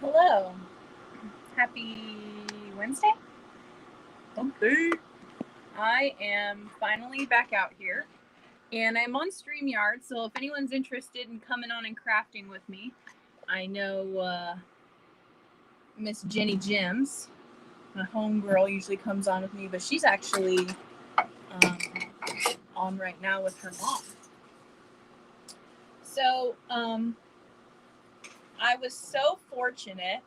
Hello. Happy Wednesday. Okay. I am finally back out here and I'm on StreamYard, so if anyone's interested in coming on and crafting with me, I know Miss Jenny Jims, my homegirl, usually comes on with me, but she's actually on right now with her mom. So I was so fortunate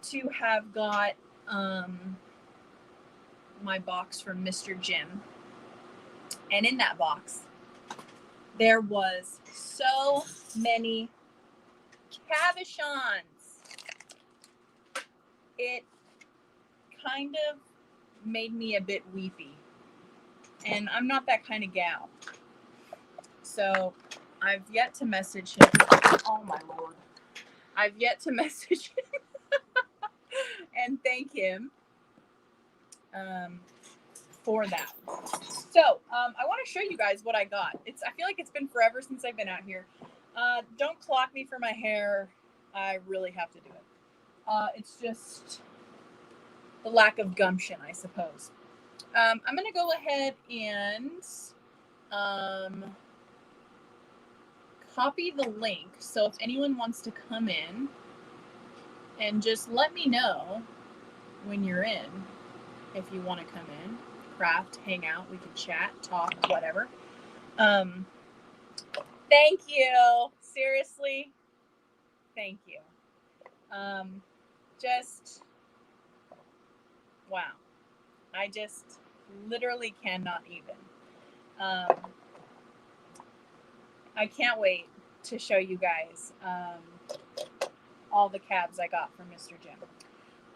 to have got my box from Mr. Jim. And in that box, there was so many cabochons. It kind of made me a bit weepy. And I'm not that kind of gal. So I've yet to message him. Oh my Lord. I've yet to message him and thank him for that. So I want to show you guys what I got. I feel like it's been forever since I've been out here. Don't clock me for my hair. I really have to do it. It's just the lack of gumption, I suppose. I'm going to go ahead and copy the link. So if anyone wants to come in, and just let me know when you're in, if you want to come in, craft, hang out, we can chat, talk, whatever. Thank you. Seriously, thank you. Just wow. I just literally cannot even. I can't wait to show you guys all the cabs I got from Mr. Jim.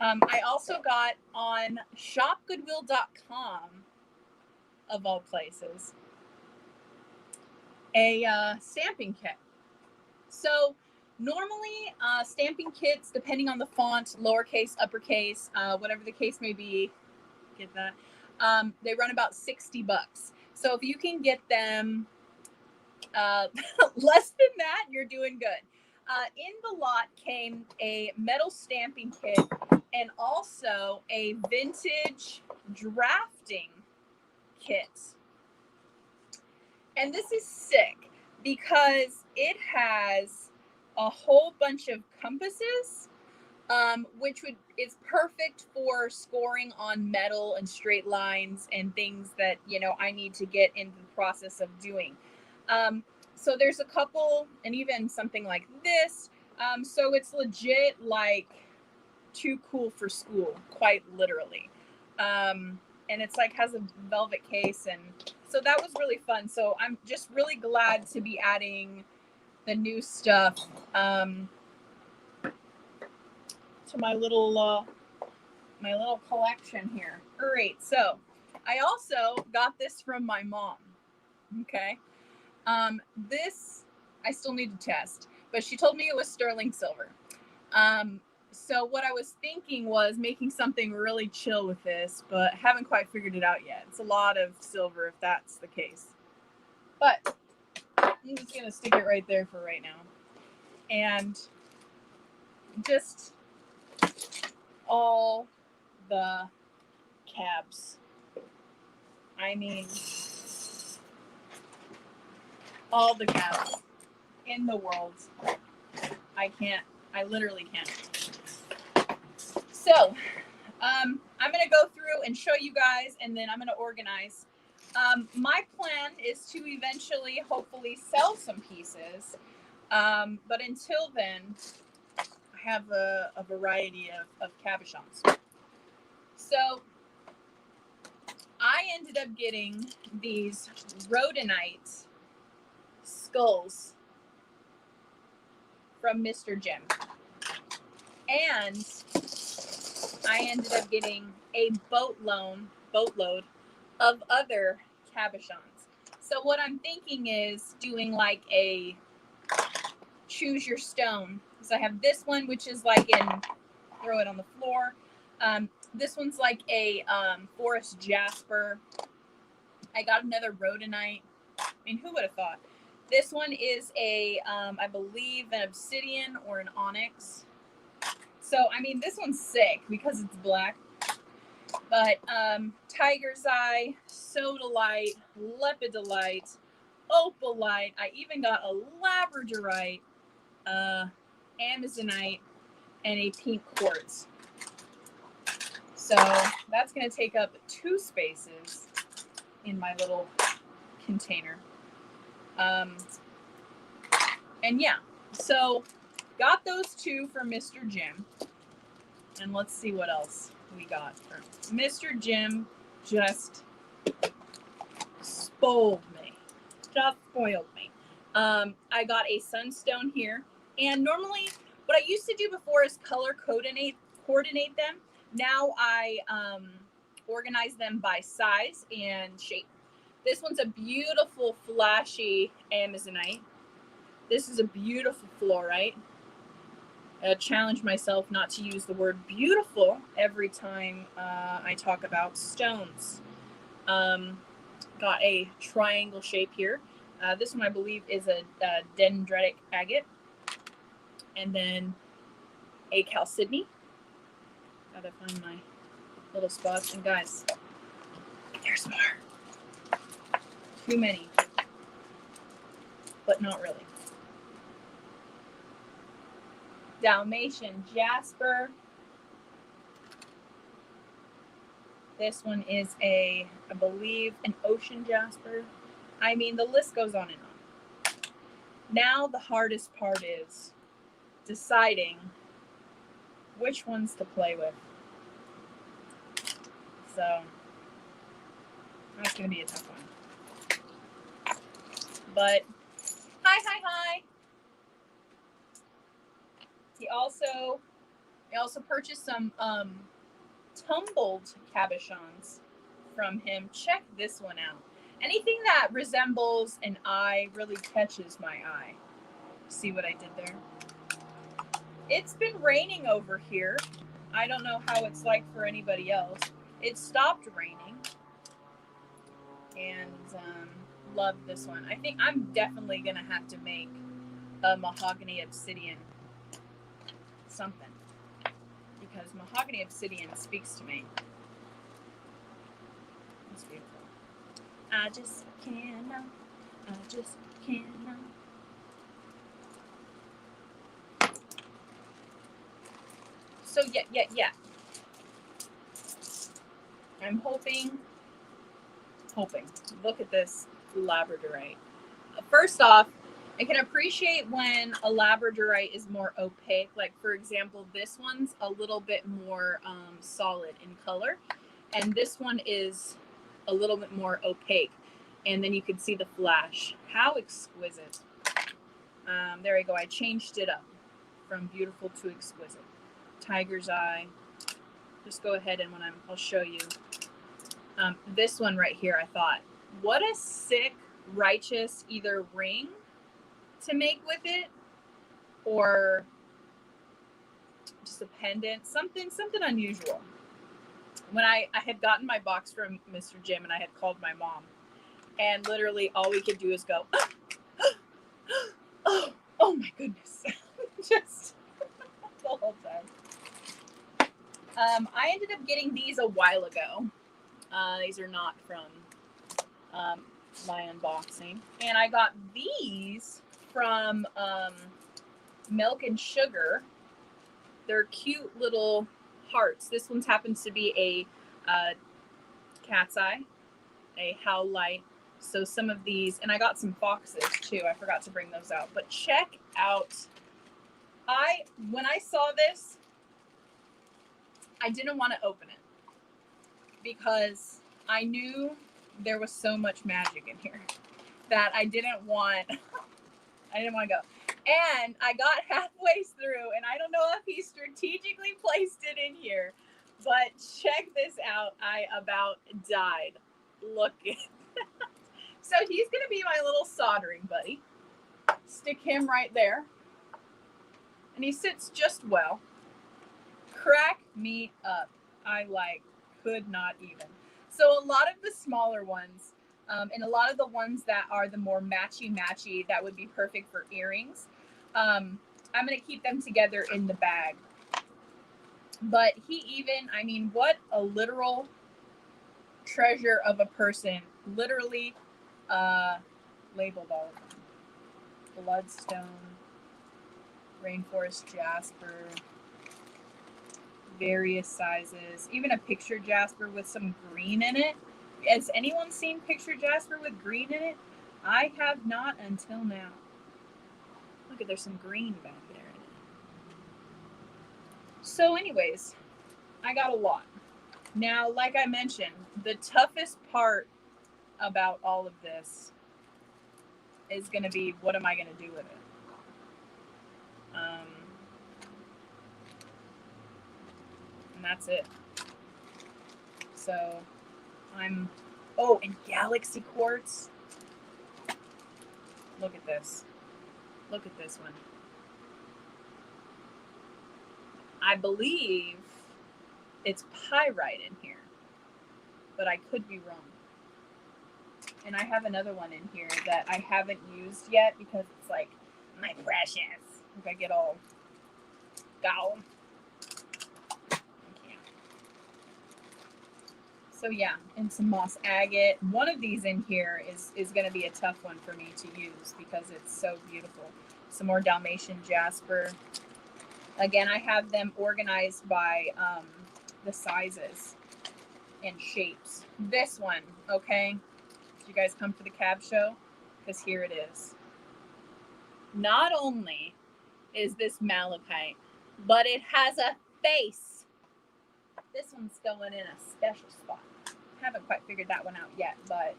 I also got on shopgoodwill.com, of all places, a stamping kit. So normally stamping kits, depending on the font, lowercase, uppercase, whatever the case may be, get that, they run about $60. So if you can get them less than that, you're doing good. In the lot came a metal stamping kit and also a vintage drafting kit. And this is sick because it has a whole bunch of compasses, which is perfect for scoring on metal and straight lines and things that, I need to get into the process of doing. So there's a couple, and even something like this. So it's legit like too cool for school, quite literally. And it's like has a velvet case, and so that was really fun. So I'm just really glad to be adding the new stuff to my little collection here. All right, so I also got this from my mom. Okay. This I still need to test, but she told me it was sterling silver. So what I was thinking was making something really chill with this, but haven't quite figured it out yet. It's a lot of silver if that's the case. But I'm just going to stick it right there for right now. And just all the cabs. I mean, all the cabs in the world. I literally can't. So, I'm going to go through and show you guys, and then I'm going to organize. My plan is to eventually, hopefully, sell some pieces. But until then, I have a variety of cabochons. So, I ended up getting these rhodonite skulls from Mr. Jim. And I ended up getting a boatload of other cabochons. So what I'm thinking is doing like a choose your stone. So I have this one, which is like throw it on the floor. This one's like a forest jasper. I got another rhodonite. I mean, who would have thought? This one is a, I believe, an obsidian or an onyx. So, I mean, this one's sick because it's black. But tiger's eye, sodalite, lepidolite, opalite. I even got a labradorite, amazonite, and a pink quartz. So that's going to take up 2 spaces in my little container. And yeah, so got those 2 for Mr. Jim. And let's see what else we got. Mr. Jim just spoiled me. I got a sunstone here. And normally, what I used to do before is color coordinate them. Now I organize them by size and shape. This one's a beautiful, flashy amazonite. This is a beautiful fluorite. I challenge myself not to use the word beautiful every time I talk about stones. Got a triangle shape here. This one, I believe, is a dendritic agate. And then a chalcedony. Gotta find my little spots. And guys, there's more. Too many. But not really. Dalmatian jasper. This one is I believe, an ocean jasper. I mean, the list goes on and on. Now the hardest part is deciding which ones to play with. So that's going to be a tough one. But hi. I also purchased some tumbled cabochons from him. Check this one out. Anything that resembles an eye really catches my eye. See what I did there? It's been raining over here. I don't know how it's like for anybody else. It stopped raining. And love this one. I think I'm definitely going to have to make a mahogany obsidian something. Because mahogany obsidian speaks to me. It's beautiful. I just can't know. So yeah. I'm hoping. Look at this labradorite. First off, I can appreciate when a labradorite is more opaque. Like, for example, this one's a little bit more solid in color. And this one is a little bit more opaque. And then you can see the flash. How exquisite. There we go. I changed it up from beautiful to exquisite. Tiger's eye. Just go ahead and I'll show you. This one right here, I thought, what a sick, righteous either ring to make with it or just a pendant, something unusual. When I had gotten my box from Mr. Jim and I had called my mom, and literally all we could do is go, oh my goodness. Just the whole time. I ended up getting these a while ago. These are not from my unboxing. And I got these from Milk and Sugar. They're cute little hearts. This one happens to be a cat's eye, a howlite. So some of these, and I got some foxes too. I forgot to bring those out. But check out, when I saw this, I didn't want to open it because I knew there was so much magic in here that I didn't want to go. And I got halfway through, and I don't know if he strategically placed it in here, but check this out. I about died. Look at that. So he's going to be my little soldering buddy. Stick him right there. And he sits just well. Crack me up. I could not even. So a lot of the smaller ones, And a lot of the ones that are the more matchy that would be perfect for earrings. I'm going to keep them together in the bag. But he even, I mean, what a literal treasure of a person. Literally labeled all of them. Bloodstone, rainforest jasper, various sizes, even a picture jasper with some green in it. Has anyone seen picture jasper with green in it? I have not until now. Look at, there's some green back there in it. So anyways, I got a lot. Now, like I mentioned, the toughest part about all of this is going to be, what am I going to do with it? And that's it. So I'm, oh, and galaxy quartz. Look at this. Look at this one. I believe it's pyrite in here, but I could be wrong. And I have another one in here that I haven't used yet because it's like, my precious. If I get all gowl. So yeah, and some moss agate. One of these in here is going to be a tough one for me to use because it's so beautiful. Some more Dalmatian jasper. Again, I have them organized by the sizes and shapes. This one, okay? Did you guys come for the cab show? Because here it is. Not only is this malachite, but it has a face. This one's going in a special spot. Haven't quite figured that one out yet, but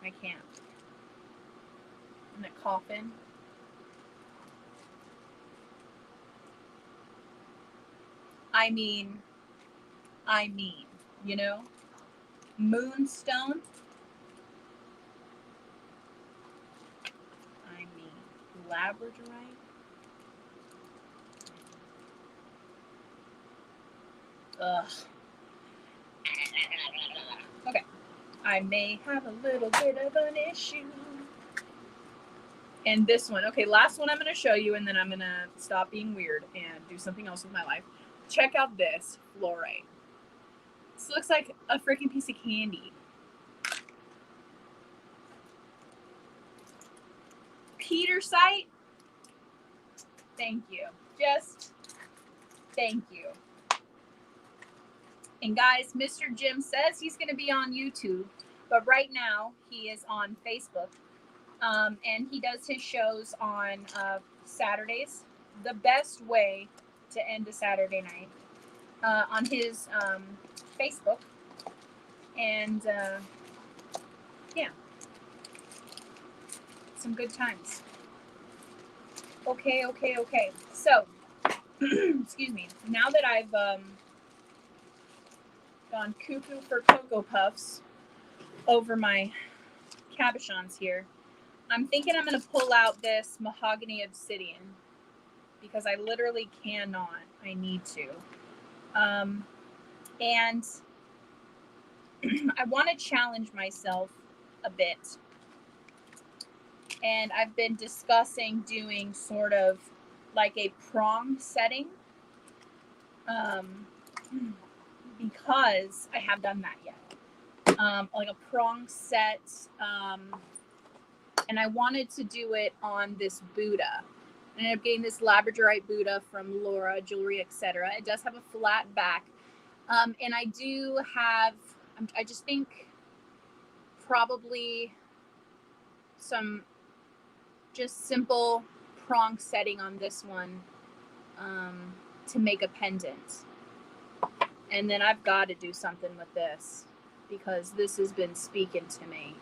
I can't. In a coffin. I mean, you know, moonstone. I mean, labradorite. Ugh. Okay. I may have a little bit of an issue. And this one. Okay, last one I'm going to show you, and then I'm going to stop being weird and do something else with my life. Check out this fluorite. This looks like a freaking piece of candy. Petersite. Thank you. Just thank you. And guys, Mr. Jim says he's going to be on YouTube, but right now he is on Facebook. And he does his shows on Saturdays. The best way to end a Saturday night on his Facebook. And yeah, some good times. Okay. So, excuse me. Now that I've gone cuckoo for Cocoa Puffs over my cabochons here, I'm thinking I'm going to pull out this mahogany obsidian because I literally cannot. I need to. And I want to challenge myself a bit. And I've been discussing doing sort of like a prong setting because I have done that yet. Like a prong set. And I wanted to do it on this Buddha. I ended up getting this labradorite Buddha from Laura Jewelry, etc. It does have a flat back. And I do have, I just think probably some just simple prong setting on this one to make a pendant. And then I've got to do something with this because this has been speaking to me.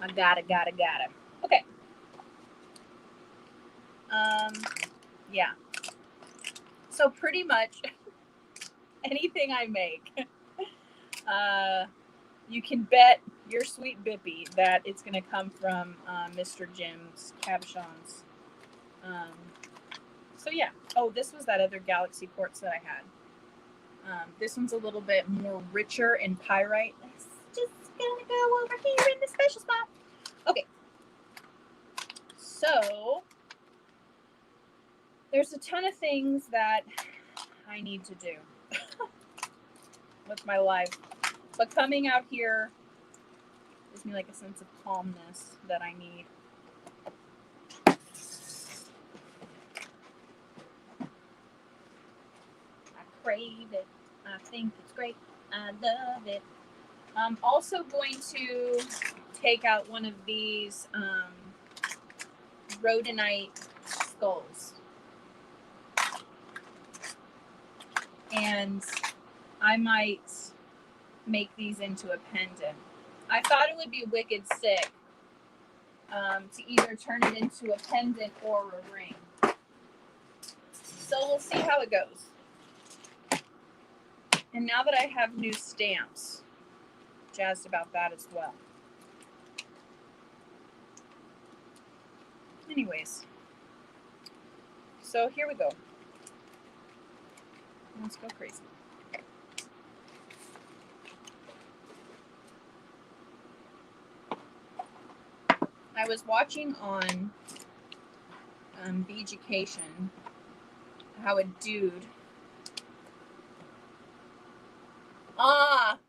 I gotta. Okay. Yeah. So pretty much anything I make, you can bet your sweet Bippy that it's going to come from Mr. Jim's cabochons. So yeah. Oh, this was that other galaxy quartz that I had. This one's a little bit more richer in pyrite. It's just gonna go over here in the special spot. Okay. So there's a ton of things that I need to do with my life. But coming out here gives me like a sense of calmness that I need. I crave it. I think it's great. I love it. I'm also going to take out one of these rhodonite skulls. And I might make these into a pendant. I thought it would be wicked sick to either turn it into a pendant or a ring. So we'll see how it goes. And now that I have new stamps, jazzed about that as well. Anyways, so here we go. Let's go crazy. I was watching on Beeducation how a dude.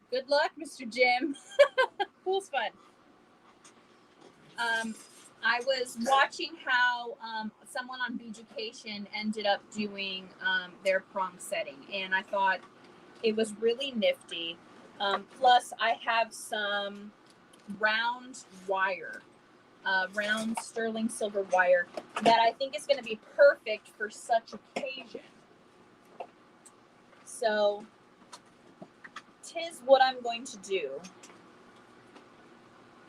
Good luck, Mr. Jim. Pool's fun. I was watching how someone on Beeducation ended up doing their prong setting, and I thought it was really nifty. Plus, I have some round wire, round sterling silver wire that I think is going to be perfect for such occasion. So, 'tis what I'm going to do.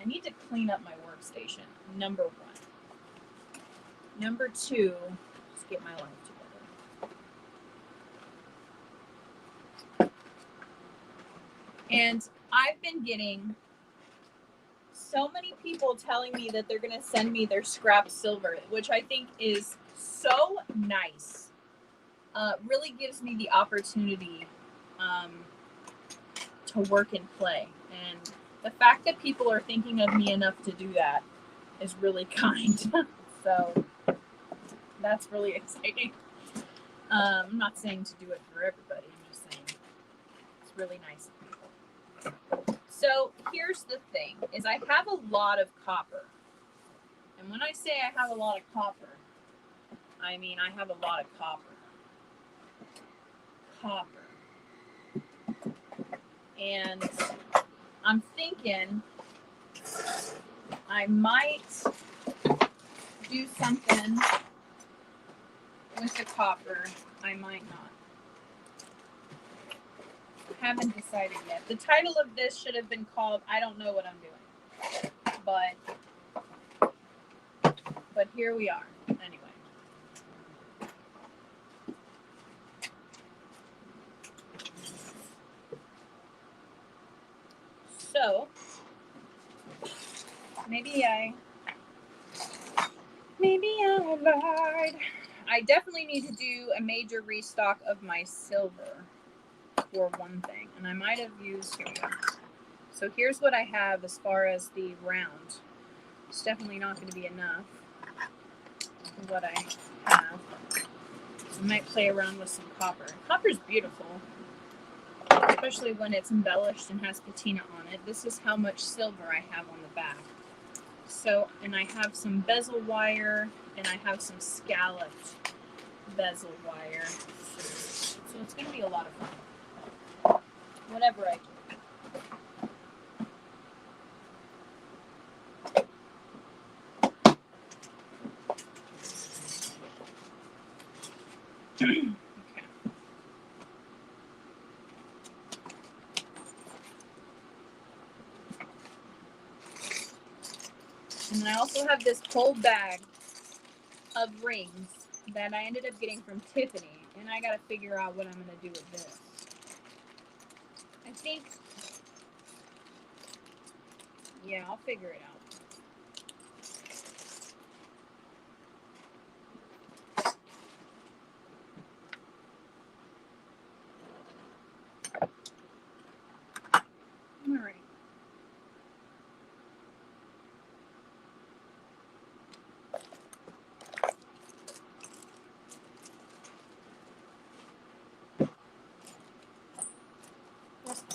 I need to clean up my workstation, number one. Number two, just get my life together. And I've been getting so many people telling me that they're going to send me their scrap silver, which I think is so nice. Really gives me the opportunity to work and play. And the fact that people are thinking of me enough to do that is really kind. So that's really exciting. I'm not saying to do it for everybody. I'm just saying it's really nice of people. So here's the thing, is I have a lot of copper. And when I say I have a lot of copper, I mean I have a lot of copper. And I'm thinking I might do something with the copper. I might not. Haven't decided yet. The title of this should have been called I Don't Know What I'm Doing. But here we are. Anyway. So maybe I lied. I definitely need to do a major restock of my silver for one thing. And I might have used, here we go. So here's what I have as far as the round. It's definitely not going to be enough for what I have. So I might play around with some copper. Copper's beautiful, especially when it's embellished and has patina on it. This is how much silver I have on the back. So, and I have some bezel wire, and I have some scalloped bezel wire. So it's going to be a lot of fun. Whatever I do. Okay. And then I also have this whole bag of rings that I ended up getting from Tiffany, and I gotta figure out what I'm gonna do with this. I think, yeah, I'll figure it out.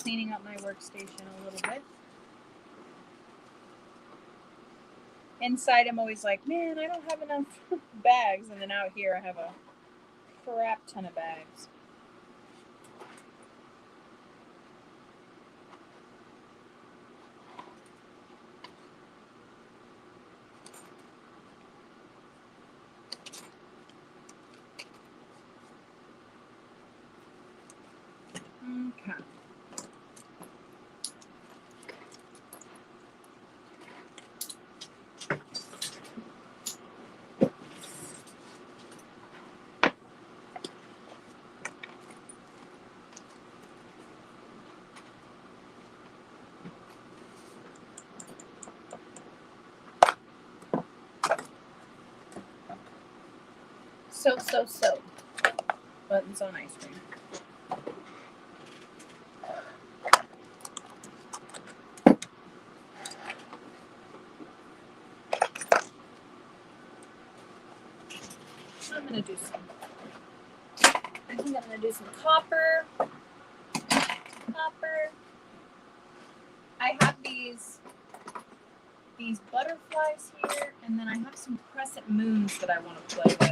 cleaning up my workstation a little bit. Inside, I'm always like, man, I don't have enough bags. And then out here, I have a crap ton of bags. Okay. So. Buttons on ice cream. I'm going to do some. I think I'm going to do some copper. I have these butterflies here, and then I have some crescent moons that I want to play with.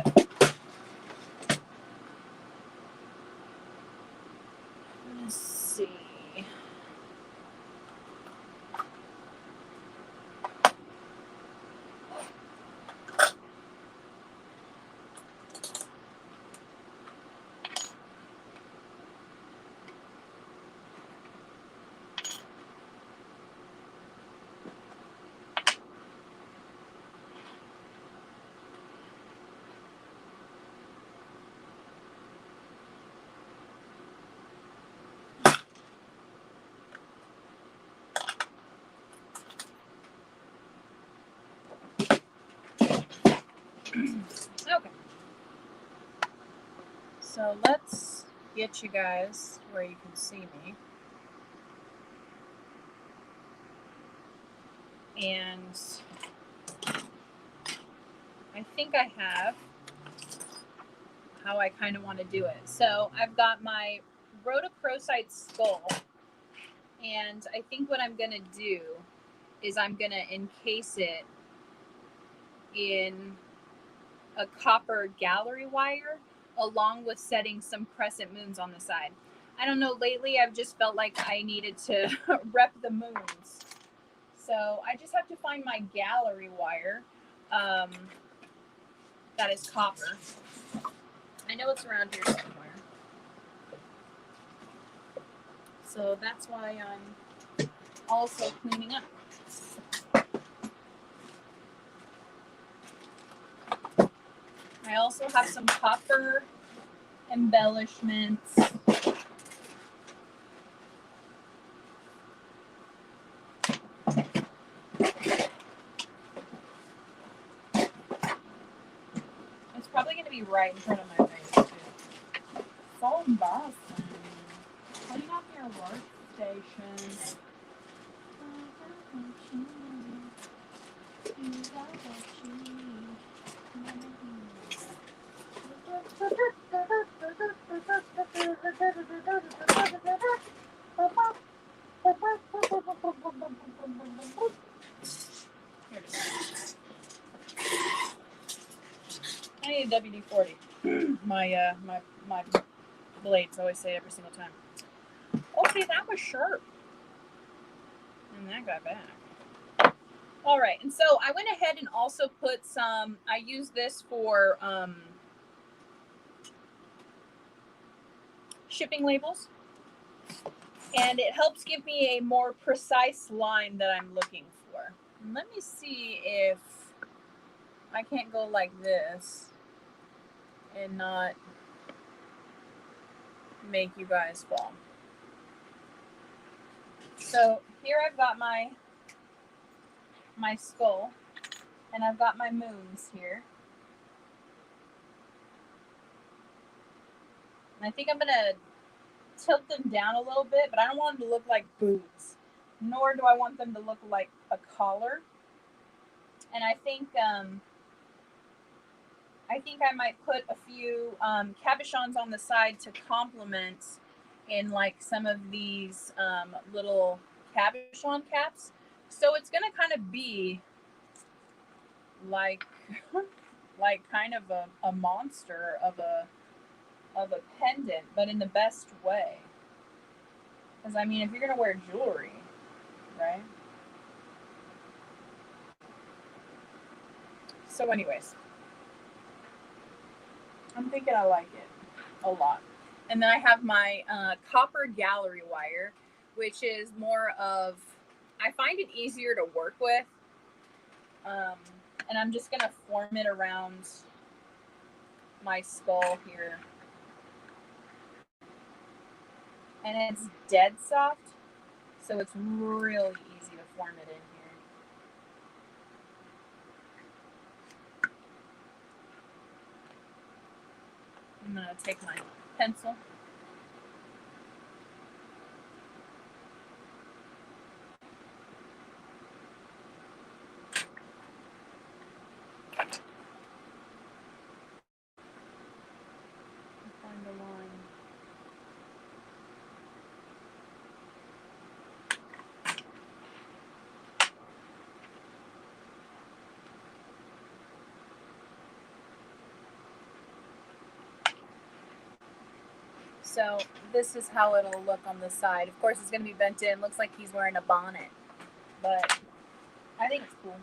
Let's see. Okay. So let's get you guys where you can see me. And I think I have how I kind of want to do it. So I've got my rhodochrosite skull, and I think what I'm going to do is I'm going to encase it in a copper gallery wire along with setting some crescent moons on the side. I don't know, lately I've just felt like I needed to rep the moons. So I just have to find my gallery wire that is copper. I know it's around here somewhere. So that's why I'm also cleaning up. I also have some copper embellishments. It's probably going to be right in front of my face, too. So embarrassing. Clean up your workstation. Here it is. I need a WD-40. My blades always say it every single time. Okay, that was sharp. And that got back. All right, and so I went ahead and also put some, I use this for shipping labels. And it helps give me a more precise line that I'm looking for. And let me see if I can't go like this and not make you guys fall. So here I've got my skull, and I've got my moons here. And I think I'm going to tilt them down a little bit, but I don't want them to look like boobs, nor do I want them to look like a collar. And I think I might put a few cabochons on the side to complement in like some of these little cabochon caps. So it's going to kind of be like like kind of a monster of a pendant, but in the best way. Because I mean, if you're going to wear jewelry, right? So anyways, I'm thinking I like it a lot. And then I have my copper gallery wire, which is more of, I find it easier to work with. And I'm just going to form it around my skull here. And it's dead soft, so it's really easy to form it in here. I'm going to take my pencil. Find the line. So this is how it'll look on the side. Of course, it's going to be bent in. Looks like he's wearing a bonnet, but I think it's cool.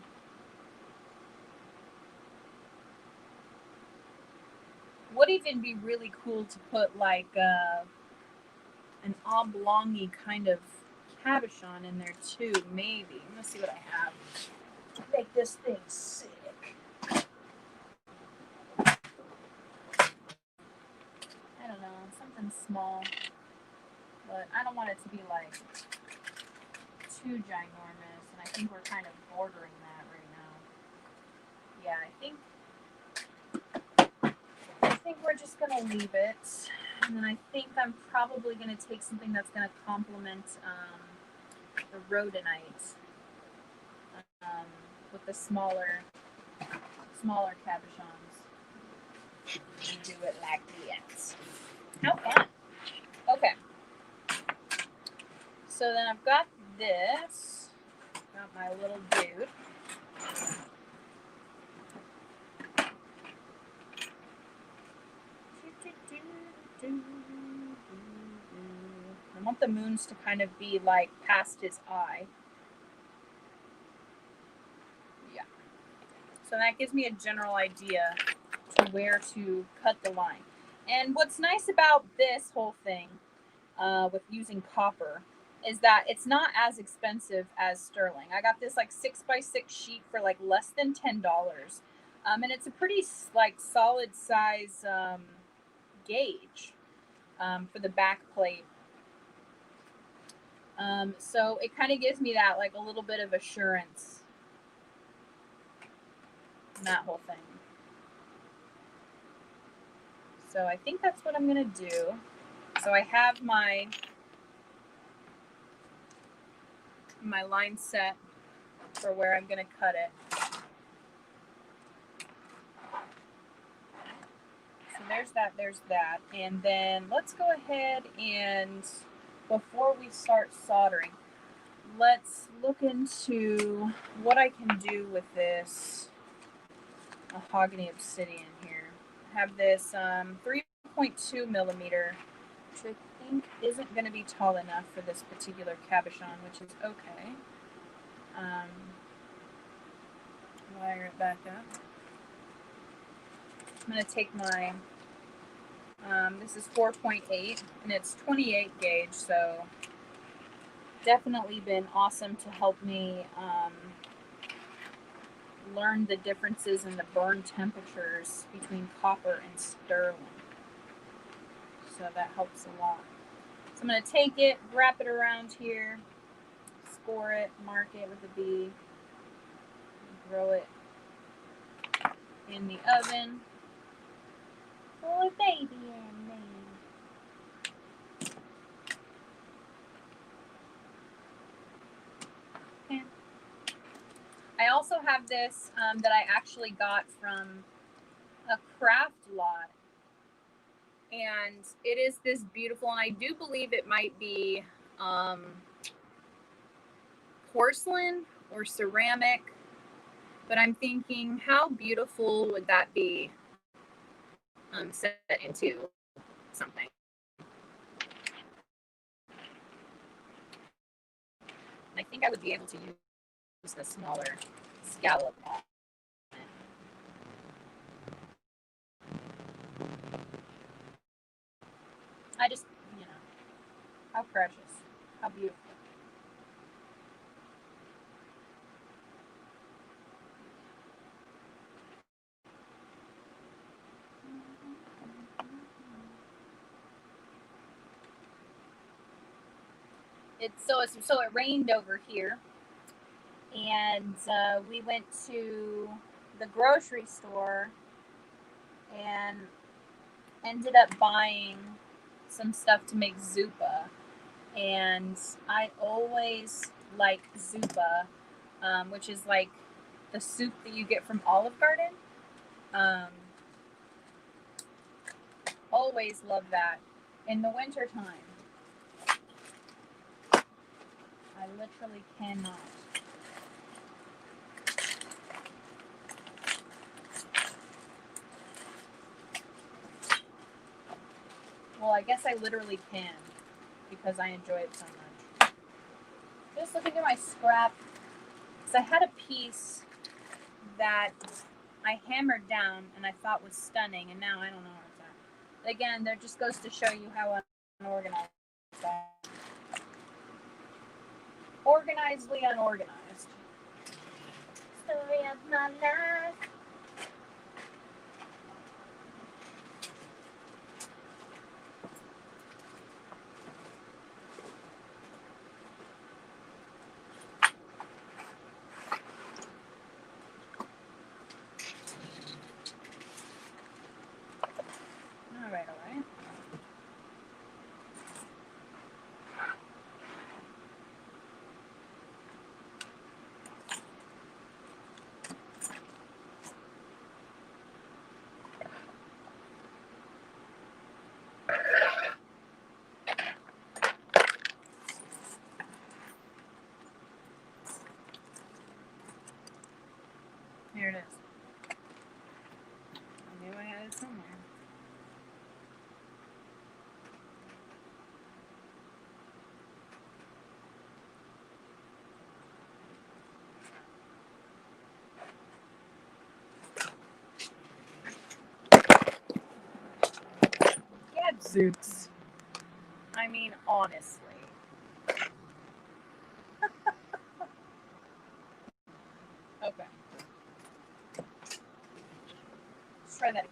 Would even be really cool to put like an oblongy kind of cabochon in there too, maybe. Let's see what I have to make this thing sick. I don't know, something small, but I don't want it to be like too ginormous, and I think we're kind of bordering that right now. Yeah, I think we're just gonna leave it, and then I think I'm probably gonna take something that's gonna complement the rhodonite with the smaller cabochons. And do it like this. How fun! Okay. So then I've got this. Got my little dude. I want the moons to kind of be like past his eye. Yeah. So that gives me a general idea to where to cut the line. And what's nice about this whole thing with using copper is that it's not as expensive as sterling. I got this like 6x6 sheet for like less than $10. And it's a pretty like solid size gauge for the back plate. So it kind of gives me that like a little bit of assurance in that whole thing. So I think that's what I'm going to do. So I have my line set for where I'm going to cut it. So there's that. And then let's go ahead and before we start soldering, let's look into what I can do with this mahogany obsidian here. I have this 3.2 millimeter, which I think isn't going to be tall enough for this particular cabochon, which is okay. Wire it back up. I'm going to take my, this is 4.8 and it's 28 gauge, so definitely been awesome to help me learn the differences in the burn temperatures between copper and sterling. So that helps a lot. So I'm going to take it, wrap it around here, score it, mark it with a B, throw it in the oven. Oh, baby and me. Okay. I also have this that I actually got from a craft lot. And it is this beautiful, and I do believe it might be porcelain or ceramic, but I'm thinking, how beautiful would that be set into something? I think I would be able to use the smaller scallop on it. I just, how precious, how beautiful. So it rained over here, and we went to the grocery store and ended up buying some stuff to make zuppa. And I always like zuppa, which is like the soup that you get from Olive Garden. Always love that in the winter time. I literally cannot. Well, I guess I literally can because I enjoy it so much. Just looking at my scrap, because I had a piece that I hammered down and I thought was stunning, and now I don't know where it's at. But again, that just goes to show you how unorganized I am. Organizedly unorganized. Story of my life. All right. Here it is. I knew I had it somewhere. Gadzooks. I mean, honestly. Okay. Let's try that again.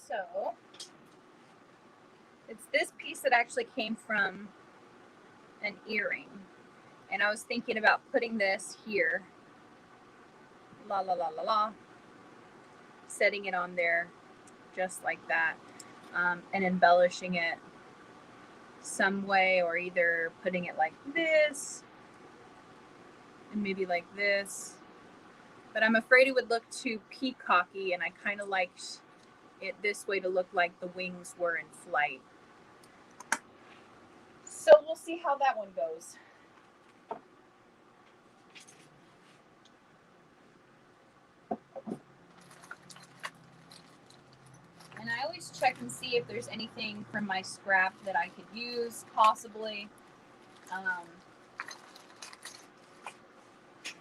So, it's this piece that actually came from an earring. And I was thinking about putting this here. La la la la la. Setting it on there just like that. And embellishing it some way, or either putting it like this and maybe like this. But I'm afraid it would look too peacocky, and I kind of liked it this way to look like the wings were in flight. So we'll see how that one goes. And I always check and see if there's anything from my scrap that I could use, possibly.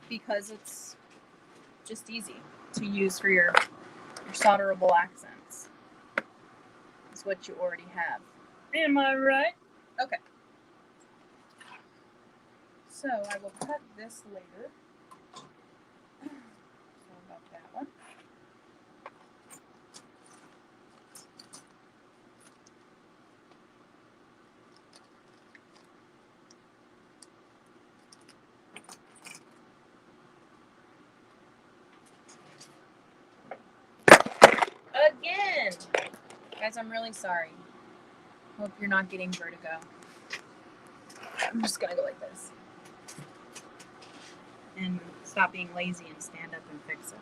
Because it's just easy. to use for your solderable accents. It's what you already have. Am I right? Okay. So I will cut this later. So about that one. Again! Guys, I'm really sorry. Hope you're not getting vertigo. I'm just gonna go like this. And stop being lazy and stand up and fix it.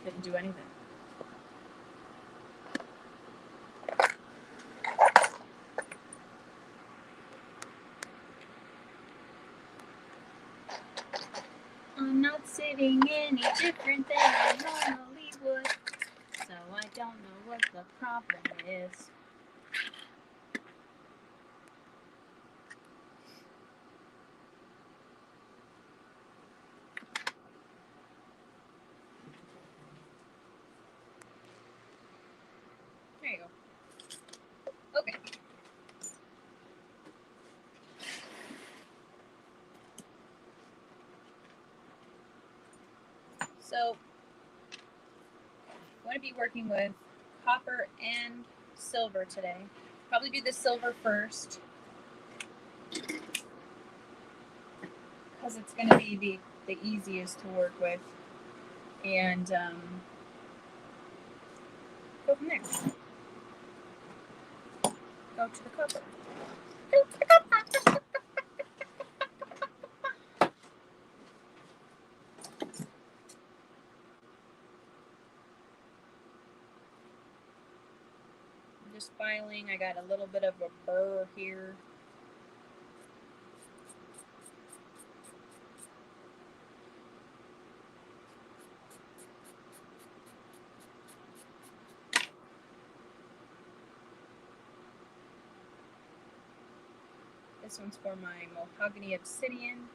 Didn't do anything. I'm not sitting any different than I normally would, so I don't know what the problem is. There you go. Okay. So, I'm going to be working with copper and silver today. Probably do the silver first, because it's going to be the easiest to work with. And go from there. Go to the copper. Go to the copper. I'm just filing. I got a little bit of a burr here. This one's for my mahogany obsidian.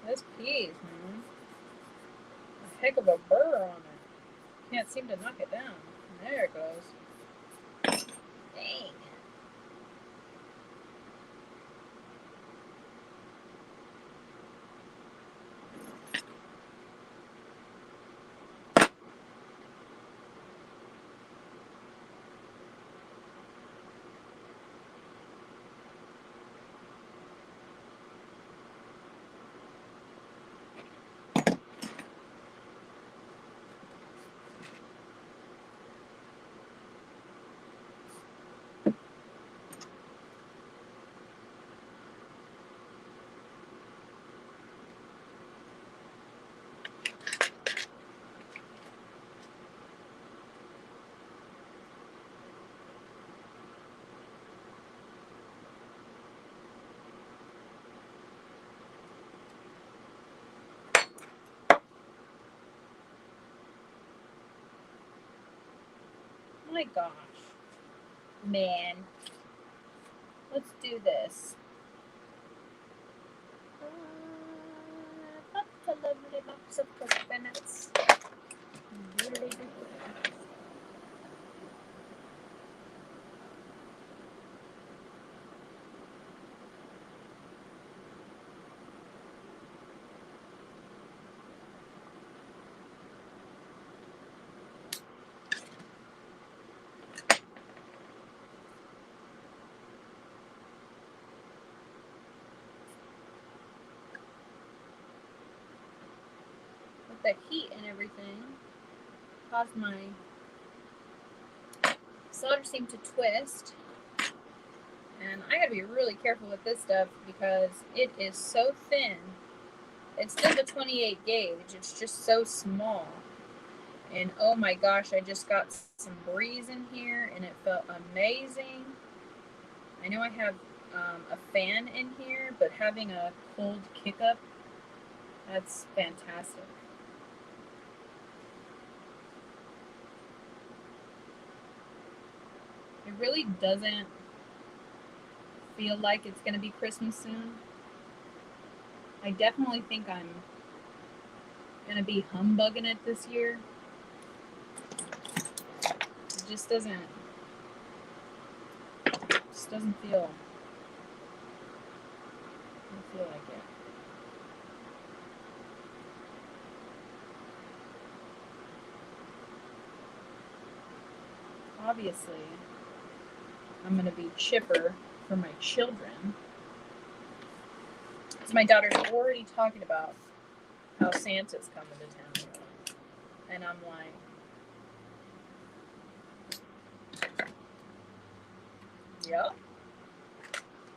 This piece, man. A heck of a burr on it. Can't seem to knock it down. There it goes. Dang. My gosh. Man. Let's do this. That's a lovely box of coconuts. With the heat and everything, caused my solder seam to twist. And I gotta be really careful with this stuff because it is so thin. It's still the 28 gauge. It's just so small. And oh my gosh, I just got some breeze in here and it felt amazing. I know I have a fan in here, but having a cold kick up, that's fantastic. It really doesn't feel like it's going to be Christmas soon. I definitely think I'm going to be humbugging it this year. It just doesn't feel like it. Obviously, I'm going to be chipper for my children. Because my daughter's already talking about how Santa's coming to town. And I'm like, yeah,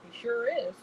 he sure is.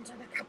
To the cup.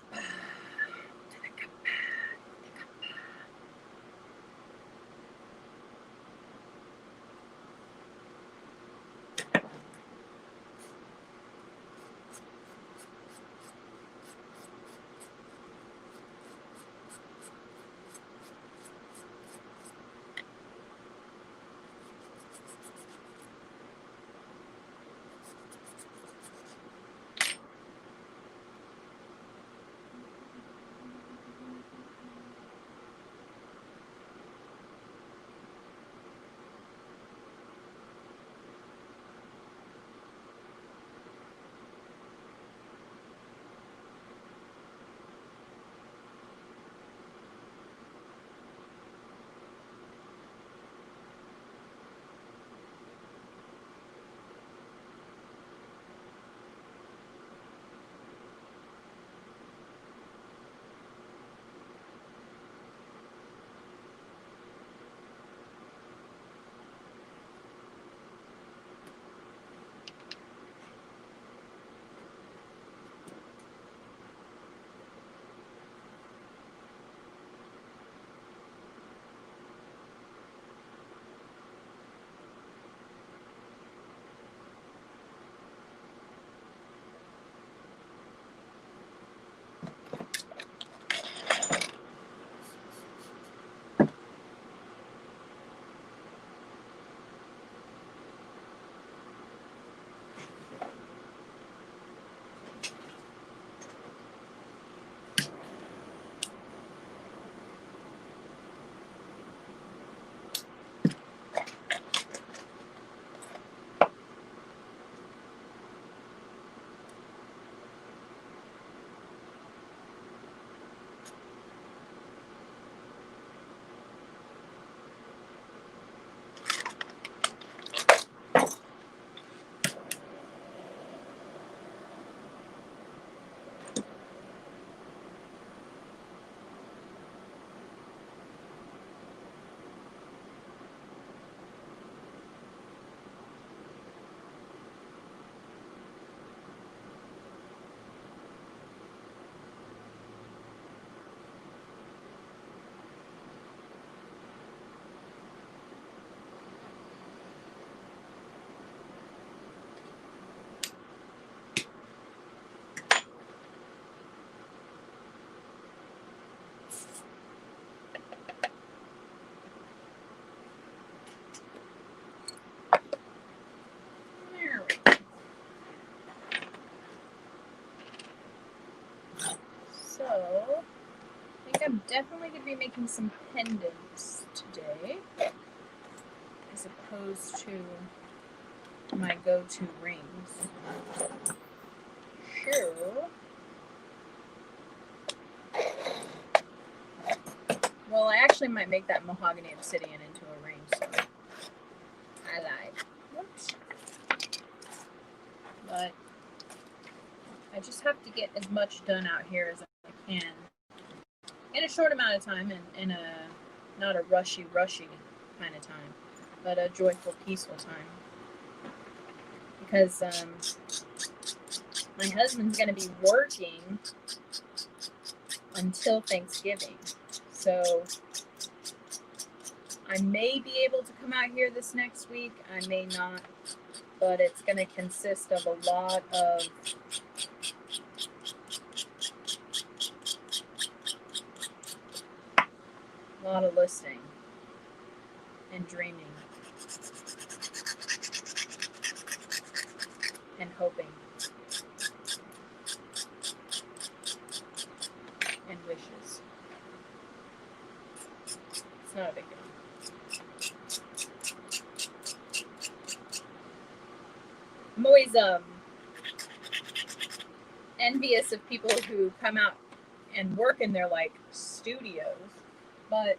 I think I'm definitely going to be making some pendants today, as opposed to my go-to rings. Sure. Well, I actually might make that mahogany obsidian into a ring, so I lied. Whoops. But I just have to get as much done out here as I can in a short amount of time, and in a not a rushy kind of time, but a joyful, peaceful time. Because my husband's going to be working until Thanksgiving, so I may be able to come out here this next week. I may not, but it's going to consist of a lot of listing and dreaming and hoping and wishes. It's not a big deal. I'm always envious of people who come out and work in their like studios, but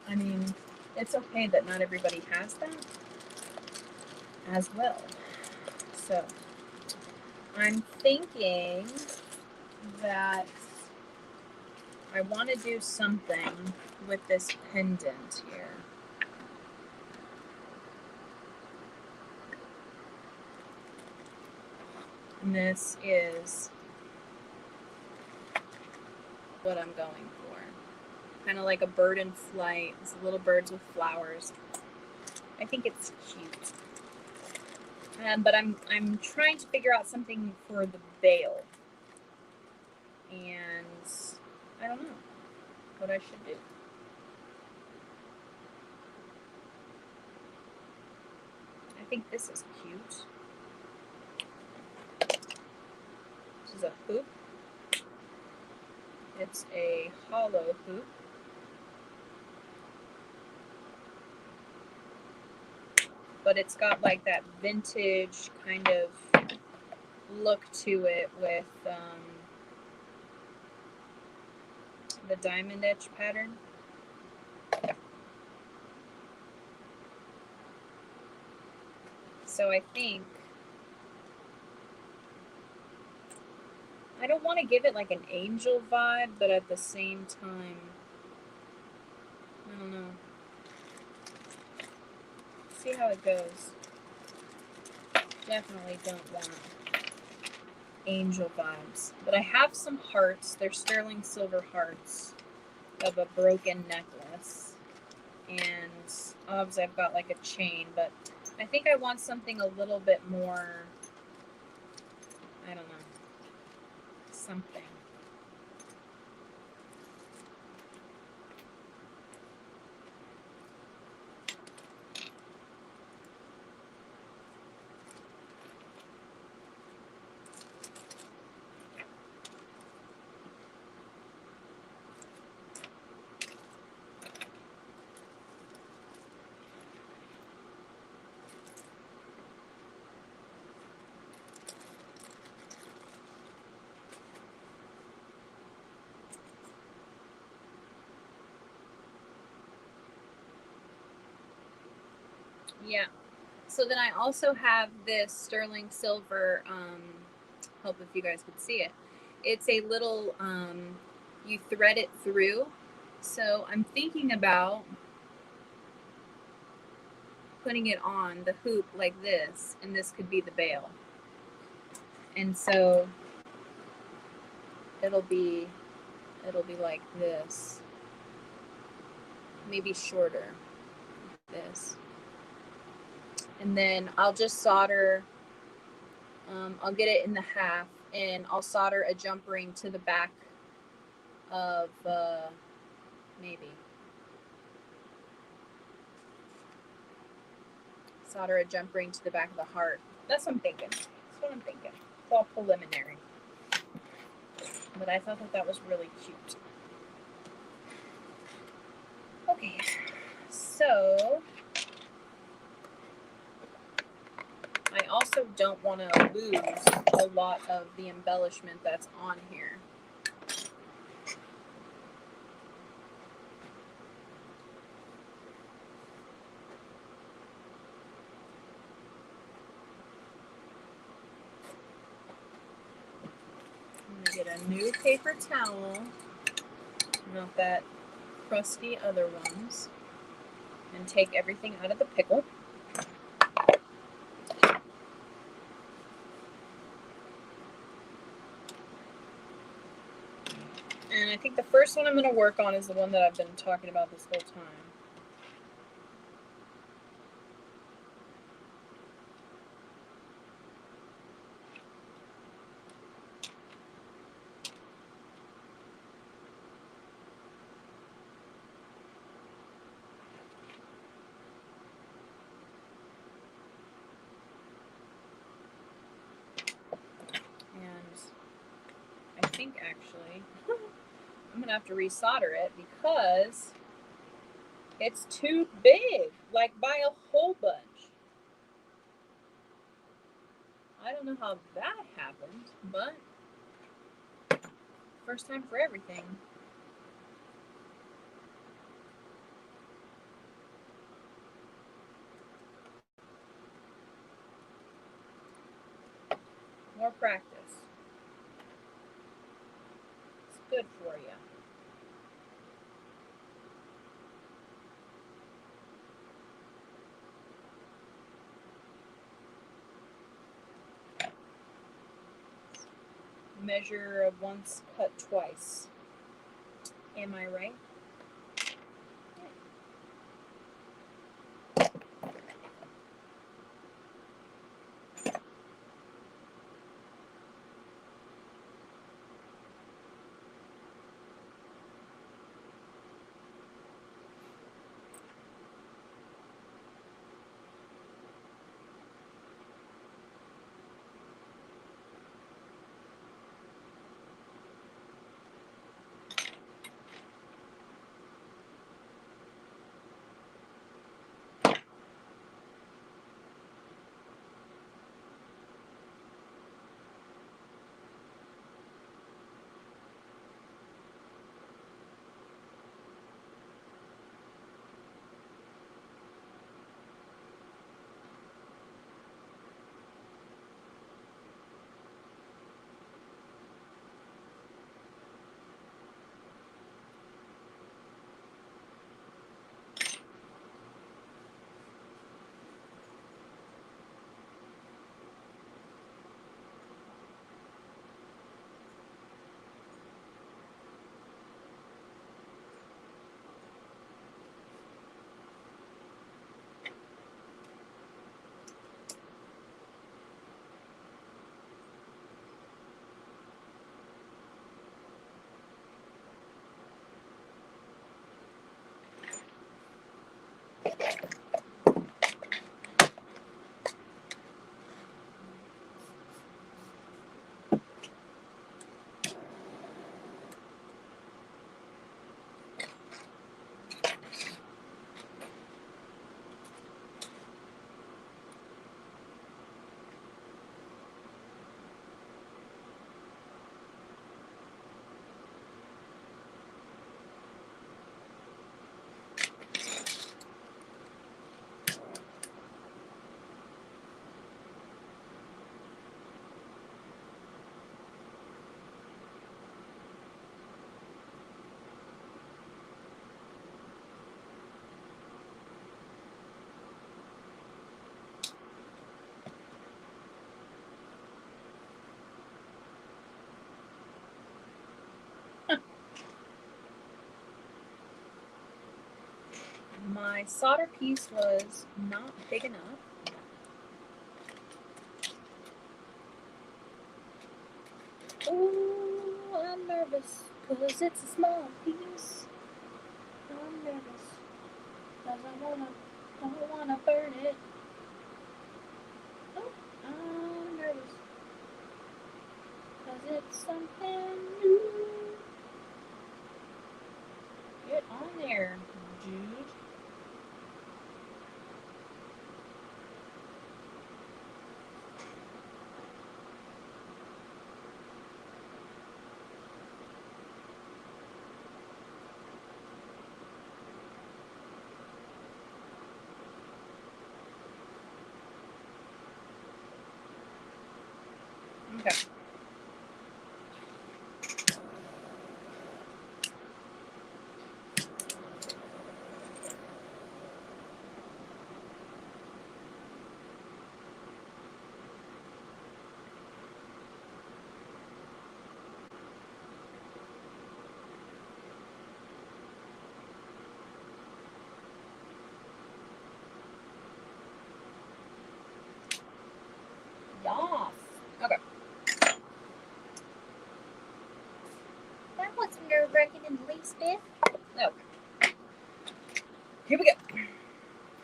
I mean, it's okay that not everybody has that as well. So I'm thinking that I want to do something with this pendant here. And this is what I'm going for. Kind of like a bird in flight. It's little birds with flowers. I think it's cute. But I'm trying to figure out something for the veil. And I don't know what I should do. I think this is cute. This is a hoop. It's a hollow hoop. But it's got like that vintage kind of look to it with the diamond etch pattern. So I think I don't want to give it like an angel vibe, but at the same time, I don't know. See how it goes. Definitely don't want angel vibes. But I have some hearts. They're sterling silver hearts of a broken necklace. And obviously I've got like a chain, but I think I want something a little bit more, I don't know, something. Yeah. So then I also have this sterling silver, hope if you guys could see it. It's a little, you thread it through. So I'm thinking about putting it on the hoop like this, and this could be the veil. And so it'll be like this, maybe shorter, like this. And then I'll just solder, I'll get it in the half, and I'll solder a jump ring to the back of, maybe. Solder a jump ring to the back of the heart. That's what I'm thinking. That's what I'm thinking. It's all preliminary. But I thought that was really cute. Okay, so I also don't want to lose a lot of the embellishment that's on here. I'm going to get a new paper towel, not that crusty other ones, and take everything out of the pickle. And I think the first one I'm going to work on is the one that I've been talking about this whole time. And I think actually I'm going to have to resolder it because it's too big, like by a whole bunch. I don't know how that happened, but first time for everything. More practice. It's good for you. Measure once, cut twice. Am I right? My solder piece was not big enough. Ooh, I'm nervous because it's a small piece. I'm nervous because I don't wanna burn it. Oh, I'm nervous because it something new? Get on there, dude. Okay. Yes. Okay. That wasn't nerve-wracking in the least bit. Okay. Here we go.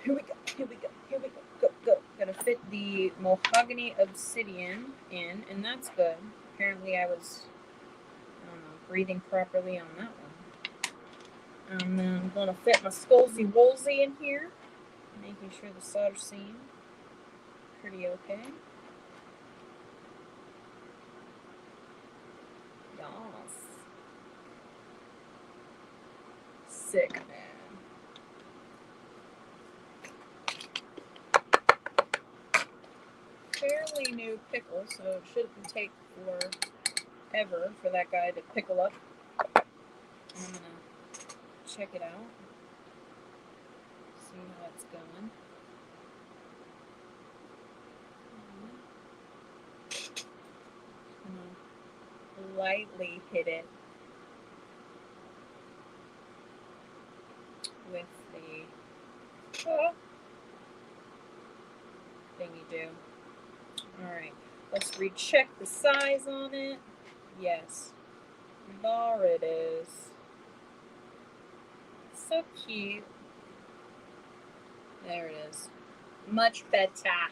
Here we go. Here we go. Here we go. Go, go. Gotta fit the mahogany obsidian in, and that's good. Apparently I was, I don't know, breathing properly on that one. And then I'm gonna fit my Skolzy Wolsey in here, making sure the solder seam pretty okay. Yes. Sick, man. Fairly new pickle, so it shouldn't take forever for that guy to pickle up. I'm gonna check it out, see how it's going. I'm gonna lightly hit it with the thing you do. Alright, let's recheck the size on it. Yes. There it is. So cute. There it is. Much better.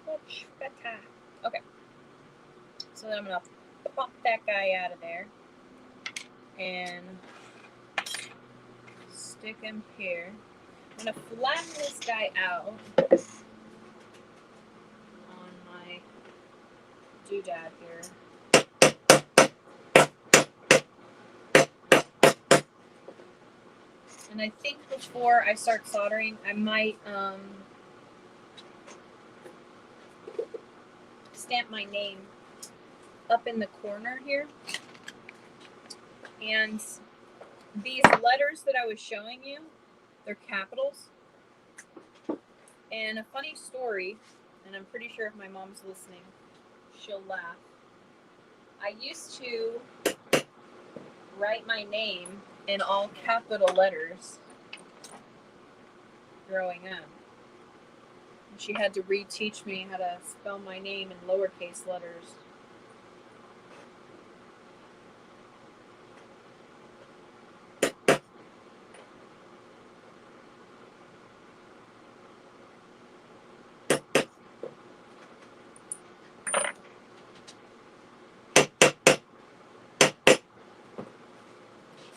Much better. Okay. So then I'm going to pop that guy out of there and stick him here. I'm going to flatten this guy out on my doodad here. And I think before I start soldering, I might stamp my name up in the corner here. And these letters that I was showing you, they're capitals. And a funny story, and I'm pretty sure if my mom's listening, she'll laugh. I used to write my name in all capital letters growing up. And she had to reteach me how to spell my name in lowercase letters.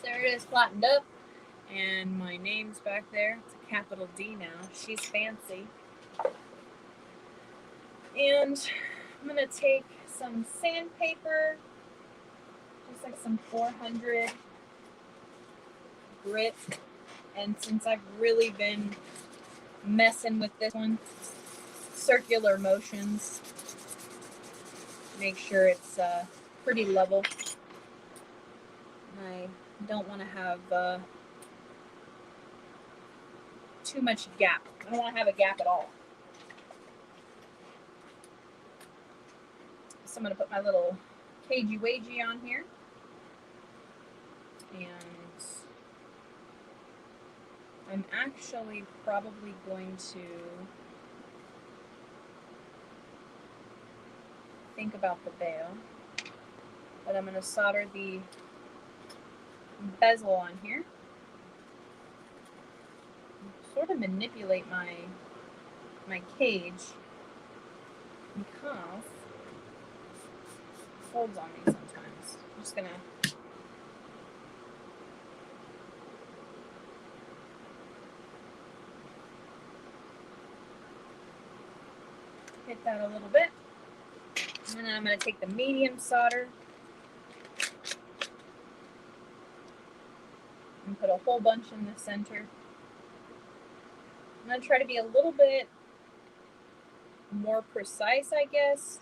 There it is, flattened up. And my name's back there. It's a capital D now. She's fancy. And I'm going to take some sandpaper, just like some 400 grit. And since I've really been messing with this one, circular motions, make sure it's pretty level. I don't want to have too much gap. I don't want to have a gap at all. So I'm going to put my little cagey wagey on here. And I'm actually probably going to think about the bail. But I'm going to solder the bezel on here. Sort of manipulate my cage because folds on me sometimes. I'm just gonna hit that a little bit. And then I'm gonna take the medium solder and put a whole bunch in the center. I'm gonna try to be a little bit more precise, I guess,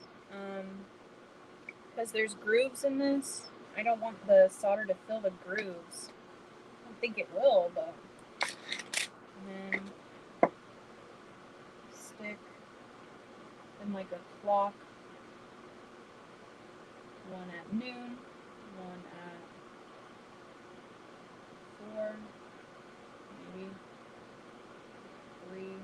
because there's grooves in this. I don't want the solder to fill the grooves. I don't think it will, but. And then stick in like a clock. One at noon, one at 4, maybe 3.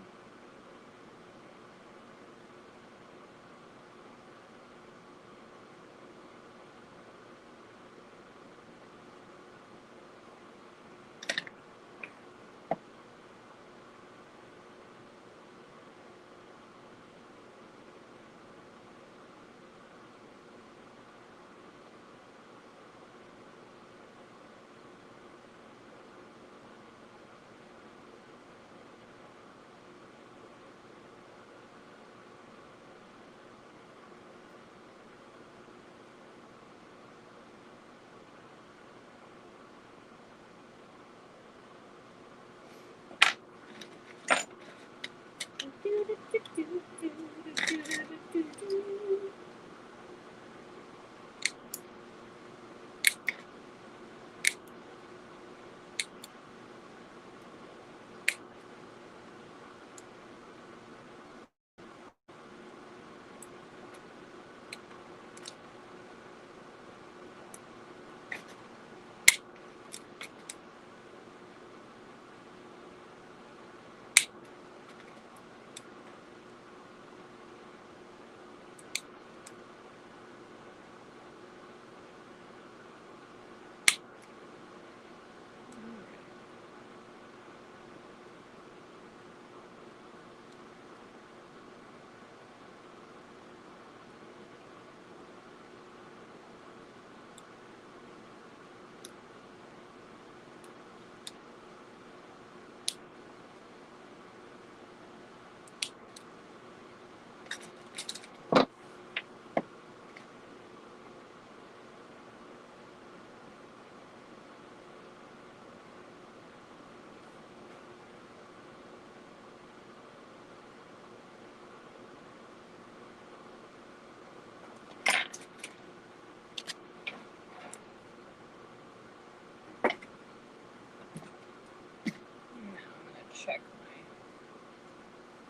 Check my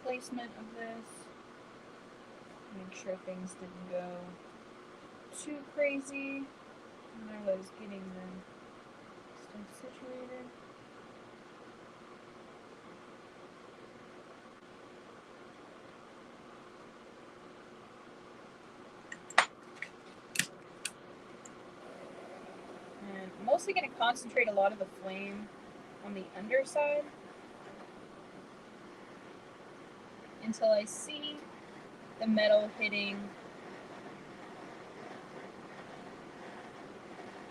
placement of this. Make sure things didn't go too crazy when I was getting the stuff situated. And I'm mostly going to concentrate a lot of the flame on the underside until I see the metal hitting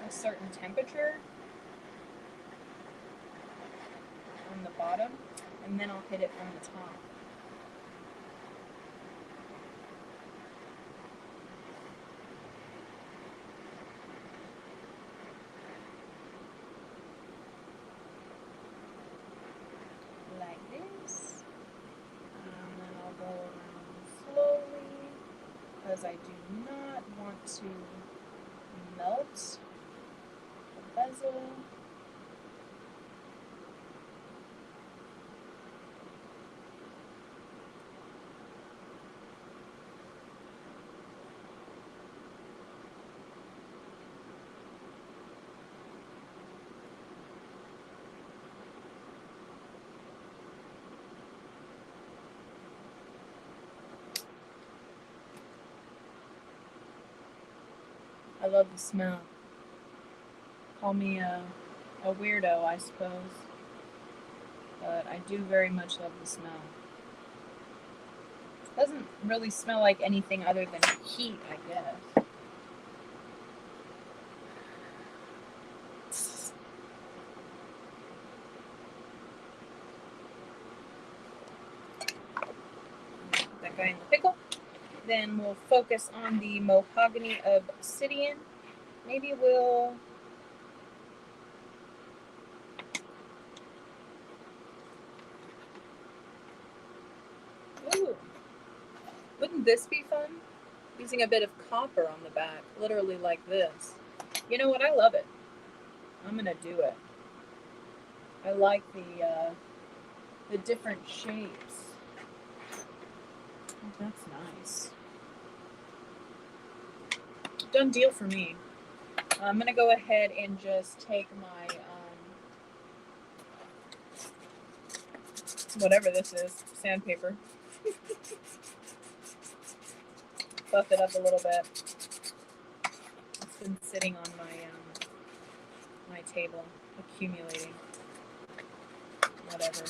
a certain temperature on the bottom, and then I'll hit it from the top. Like this. And then I'll go around slowly, because I do not want to melt the bezel. I love the smell. Call me a weirdo, I suppose. But I do very much love the smell. It doesn't really smell like anything other than heat, I guess. that guy in the pickle. Then we'll focus on the mahogany obsidian. Maybe we'll... Ooh. Wouldn't this be fun? Using a bit of copper on the back, literally like this. You know what? I love it. I'm gonna do it. I like the different shapes. Oh, that's nice. Done deal for me. I'm gonna go ahead and just take my whatever this is, sandpaper. Buff it up a little bit. It's been sitting on my table, accumulating. Whatever.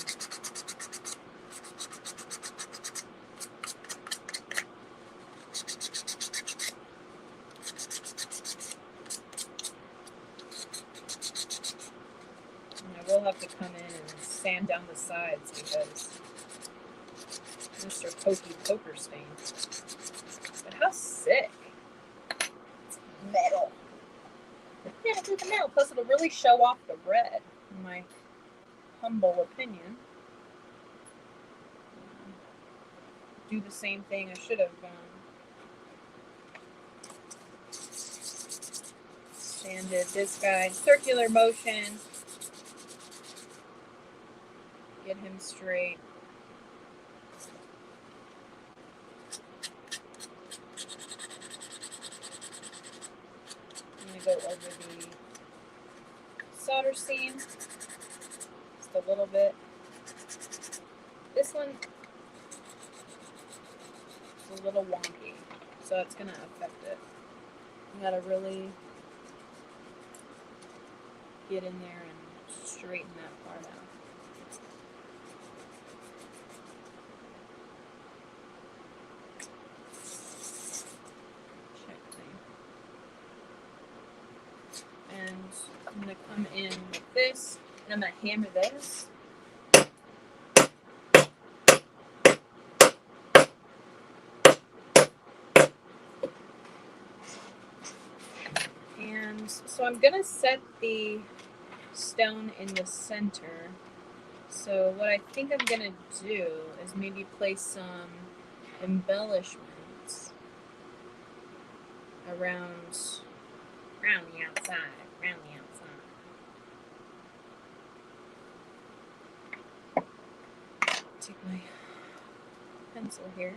And I will have to come in and sand down the sides because Mr. Pokey Poker stain. But how sick. It's metal. Yeah, it's the metal. Plus it'll really show off the red, in my humble opinion. Do the same thing I should have sanded this guy. Circular motion. Get him straight. I'm going to go over the solder seam just a little bit. This one is a little wonky, so it's going to affect it. You got to really get in there and straighten that part out. Check thing. And I'm going to come in with this, and I'm going to hammer this. And so I'm going to set the stone in the center. So what I think I'm going to do is maybe place some embellishments around the outside, Take my pencil here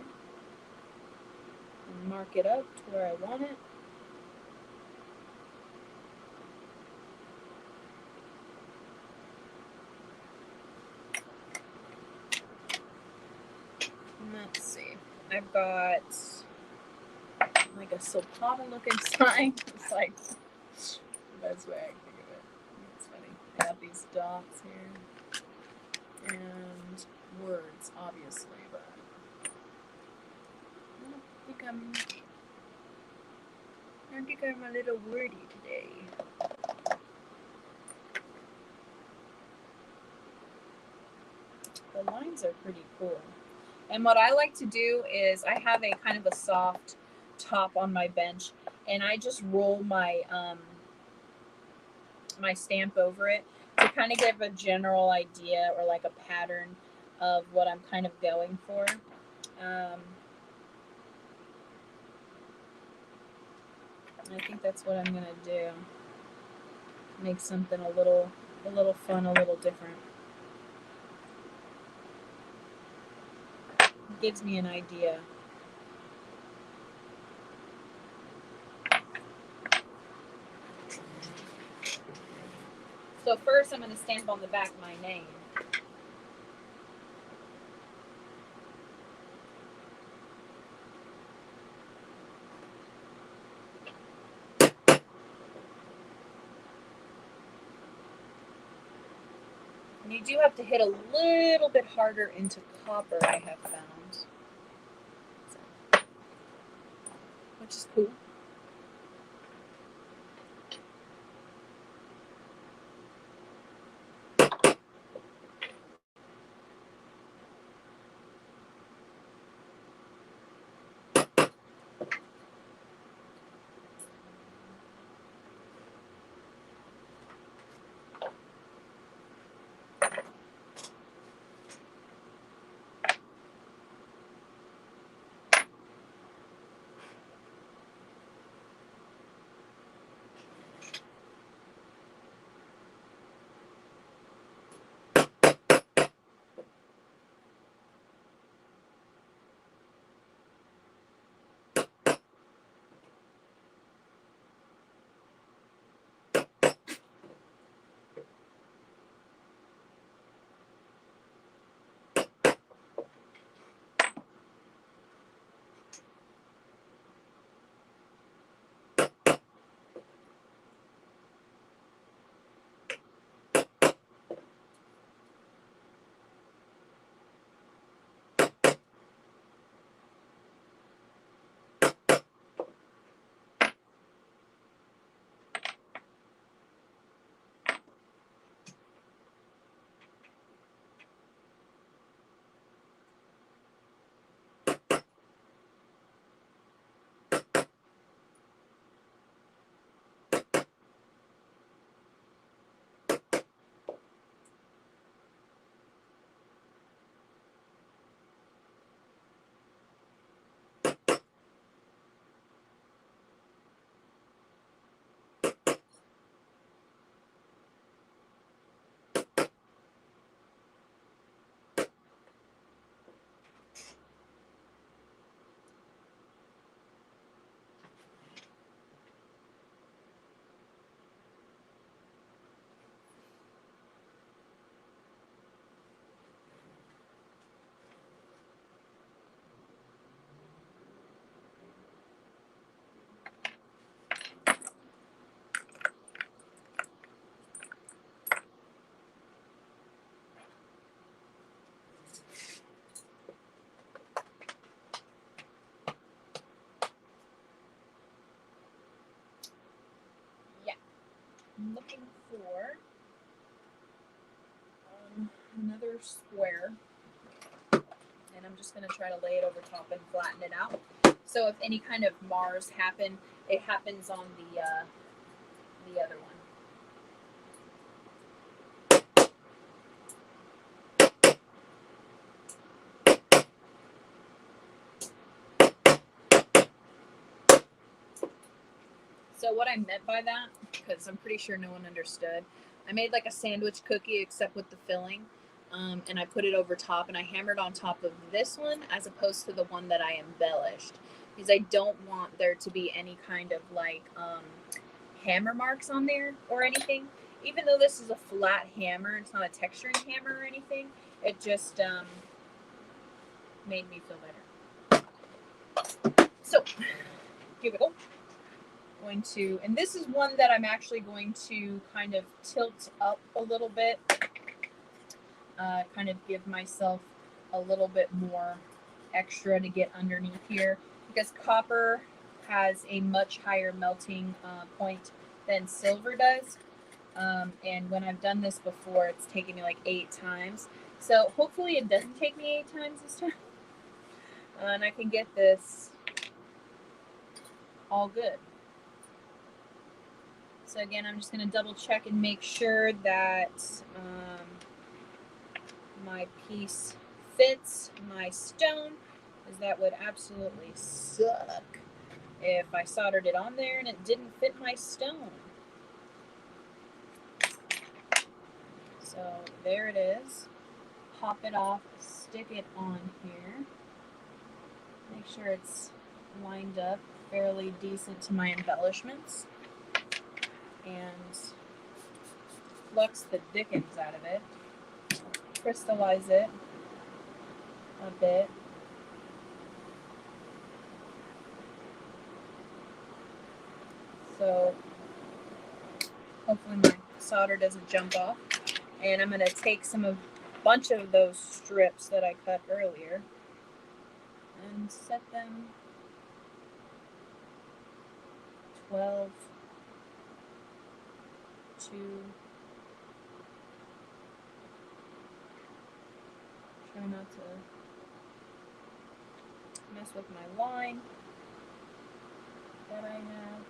and mark it up to where I want it. Let's see. I've got like a Sultana looking sign. It's like the best way I can think of it. It's funny. I have these dots here and words, obviously, but I don't think I'm a little wordy today. The lines are pretty cool. And what I like to do is I have a kind of a soft top on my bench, and I just roll my my stamp over it to kind of give a general idea or like a pattern of what I'm kind of going for. I think that's what I'm gonna do. Make something a little fun, a little different. It gives me an idea. So first I'm going to stamp on the back my name. And you do have to hit a little bit harder into copper, I have found. So, which is cool. I'm looking for another square, and I'm just going to try to lay it over top and flatten it out. So if any kind of Mars happen, it happens on the other one. So what I meant by that, because I'm pretty sure no one understood, I made like a sandwich cookie except with the filling, and I put it over top, and I hammered on top of this one as opposed to the one that I embellished, because I don't want there to be any kind of like hammer marks on there or anything. Even though this is a flat hammer, it's not a texturing hammer or anything, it just made me feel better. So here we go. Going to, and this is one that I'm actually going to kind of tilt up a little bit, kind of give myself a little bit more extra to get underneath here, because copper has a much higher melting point than silver does. And when I've done this before, it's taken me like 8 times. So hopefully it doesn't take me 8 times this time. And I can get this all good. So again, I'm just going to double check and make sure that my piece fits my stone, because that would absolutely suck if I soldered it on there and it didn't fit my stone. So there it is. Pop it off, stick it on here. Make sure it's lined up fairly decent to my embellishments. And flux the dickens out of it. Crystallize it a bit. So hopefully my solder doesn't jump off. And I'm going to take bunch of those strips that I cut earlier and set them 12 to try not to mess with my line that I have.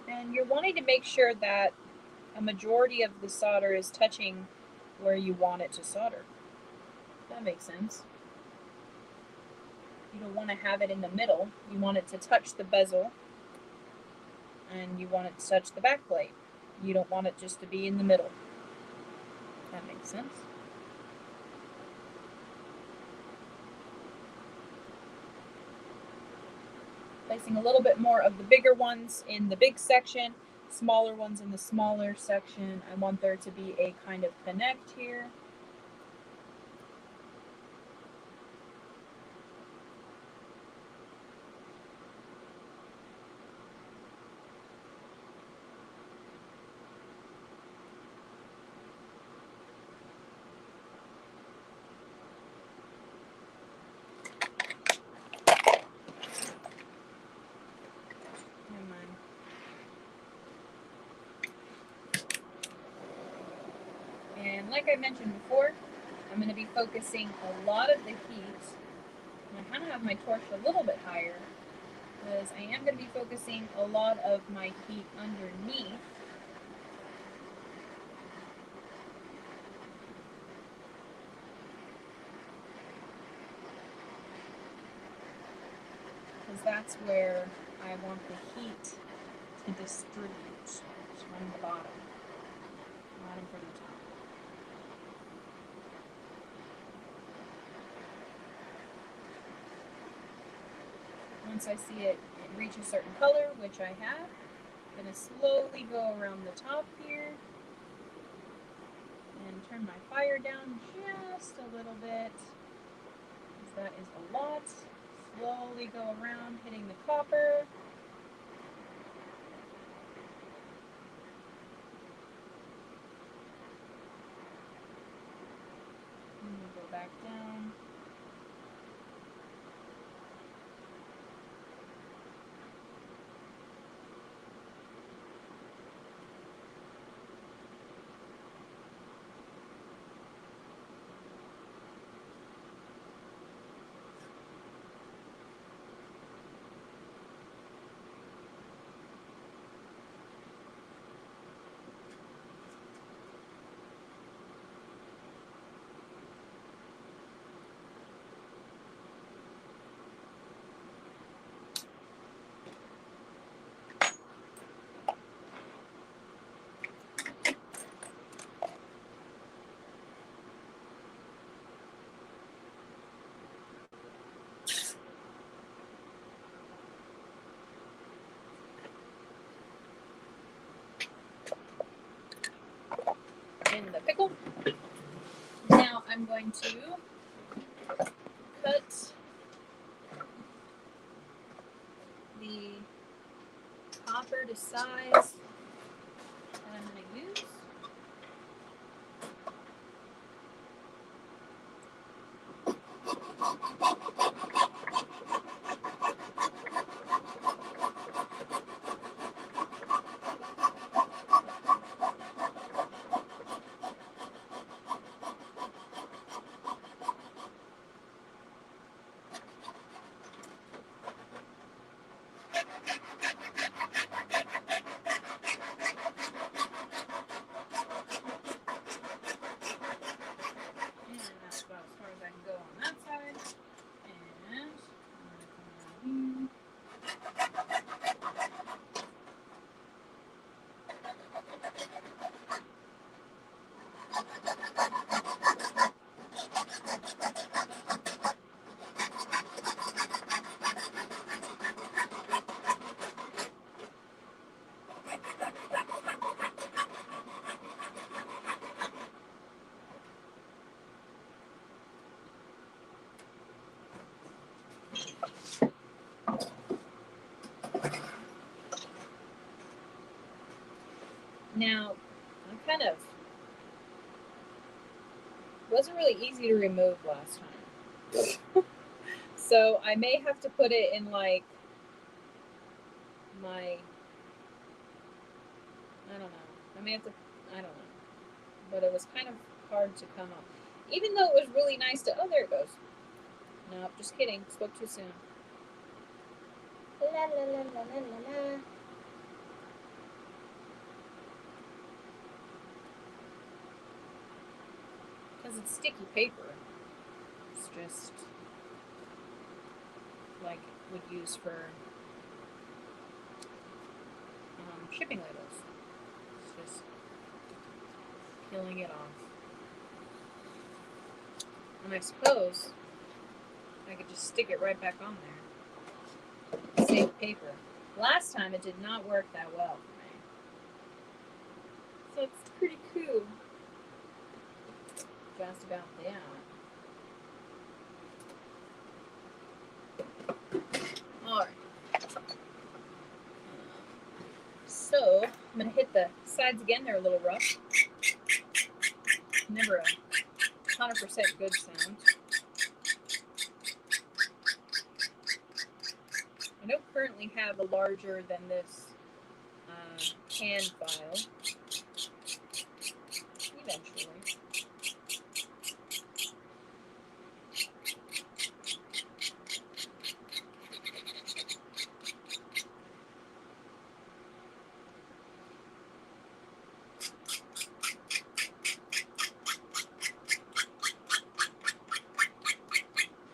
And you're wanting to make sure that a majority of the solder is touching where you want it to solder. That makes sense. You don't want to have it in the middle. You want it to touch the bezel, and you want it to touch the back plate. You don't want it just to be in the middle. That makes sense. Placing a little bit more of the bigger ones in the big section, smaller ones in the smaller section. I want there to be a kind of connect here. And like I mentioned before, I'm going to be focusing a lot of the heat. I kind of have my torch a little bit higher, because I am going to be focusing a lot of my heat underneath. Because that's where I want the heat to distribute. From the bottom from the top. Once I see it reach a certain color, which I have, I'm going to slowly go around the top here and turn my fire down just a little bit, because that is a lot. Slowly go around, hitting the copper. And we'll go back down. pickle. Now I'm going to cut the copper to size that I'm going to use. That's about as far as I can go on that side. And I'm going to come down here. Now, I kind of wasn't really easy to remove last time. So I may have to put it in like my, I don't know. I may have to, I don't know. But it was kind of hard to come up. Even though it was really nice to, oh, there it goes. No, just kidding. Spoke too soon. La la la la la la la. Because it's sticky paper. It's just like would use for shipping labels. It's just peeling it off. And I suppose I could just stick it right back on there. Save paper. Last time it did not work that well for me. So it's pretty cool. Just about that. Alright. So, I'm going to hit the sides again. They're a little rough. Never a 100% good sound. I don't currently have a larger than this can file. Eventually.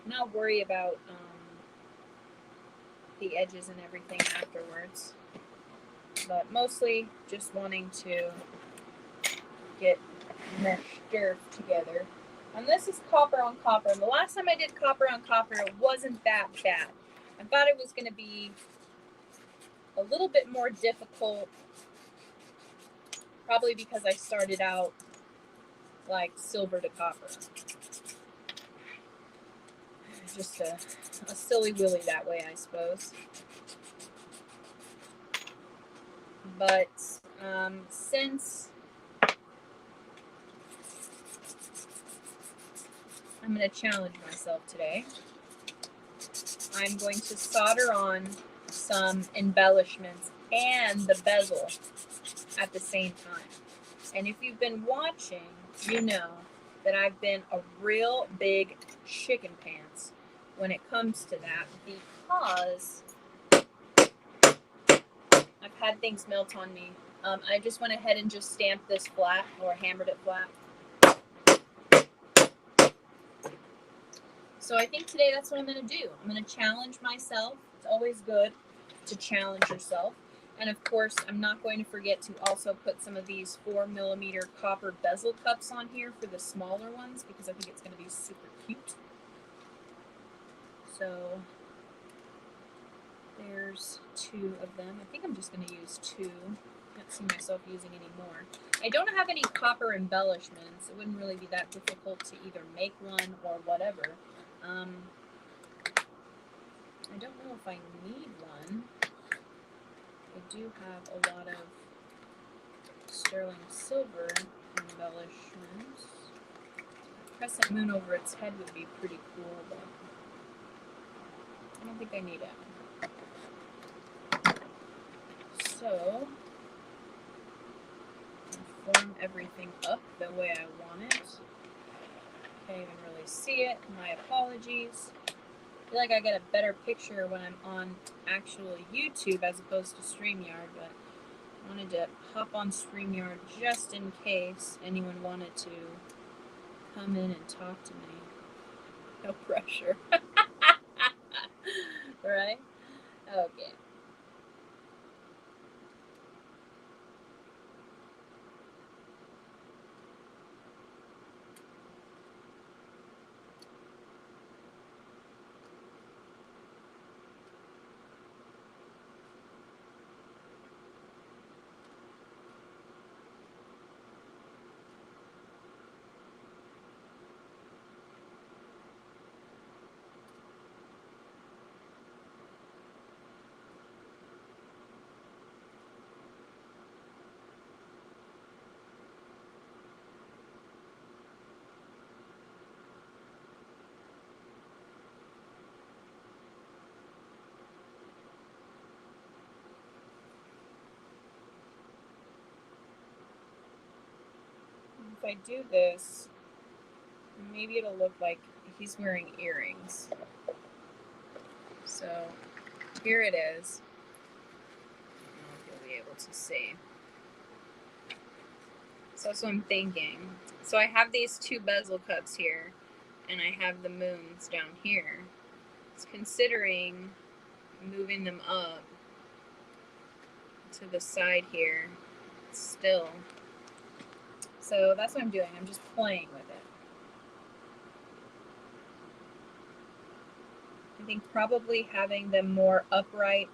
Not worry about the edges and everything afterwards, but mostly just wanting to get mesh dirt together. And this is copper on copper. And the last time I did copper on copper, it wasn't that bad. I thought it was going to be a little bit more difficult, probably because I started out like silver to copper. Just a silly willy that way, I suppose. But since I'm going to challenge myself today, I'm going to solder on some embellishments and the bezel at the same time. And if you've been watching, you know that I've been a real big chicken pants when it comes to that, because I've had things melt on me. I just went ahead and just stamped this flat, or hammered it flat. So I think today that's what I'm going to do. I'm going to challenge myself. It's always good to challenge yourself. And of course, I'm not going to forget to also put some of these 4mm copper bezel cups on here for the smaller ones, because I think it's going to be super cute. So there's 2 of them. I think I'm just going to use 2. can't see myself using any more. I don't have any copper embellishments. It wouldn't really be that difficult to either make one or whatever. I don't know if I need one. I do have a lot of sterling silver embellishments. Crescent moon over its head would be pretty cool, but I don't think I need it. So, form everything up the way I want it. Can't even really see it. My apologies. I feel like I get a better picture when I'm on actual YouTube as opposed to StreamYard, but I wanted to hop on StreamYard just in case anyone wanted to come in and talk to me. No pressure. Right? Okay. If I do this, maybe it'll look like he's wearing earrings. So here it is. I don't know if you'll be able to see. So that's what I'm thinking. So I have these two bezel cups here, and I have the moons down here. It's considering moving them up to the side here still. So that's what I'm doing. I'm just playing with it. I think probably having them more upright,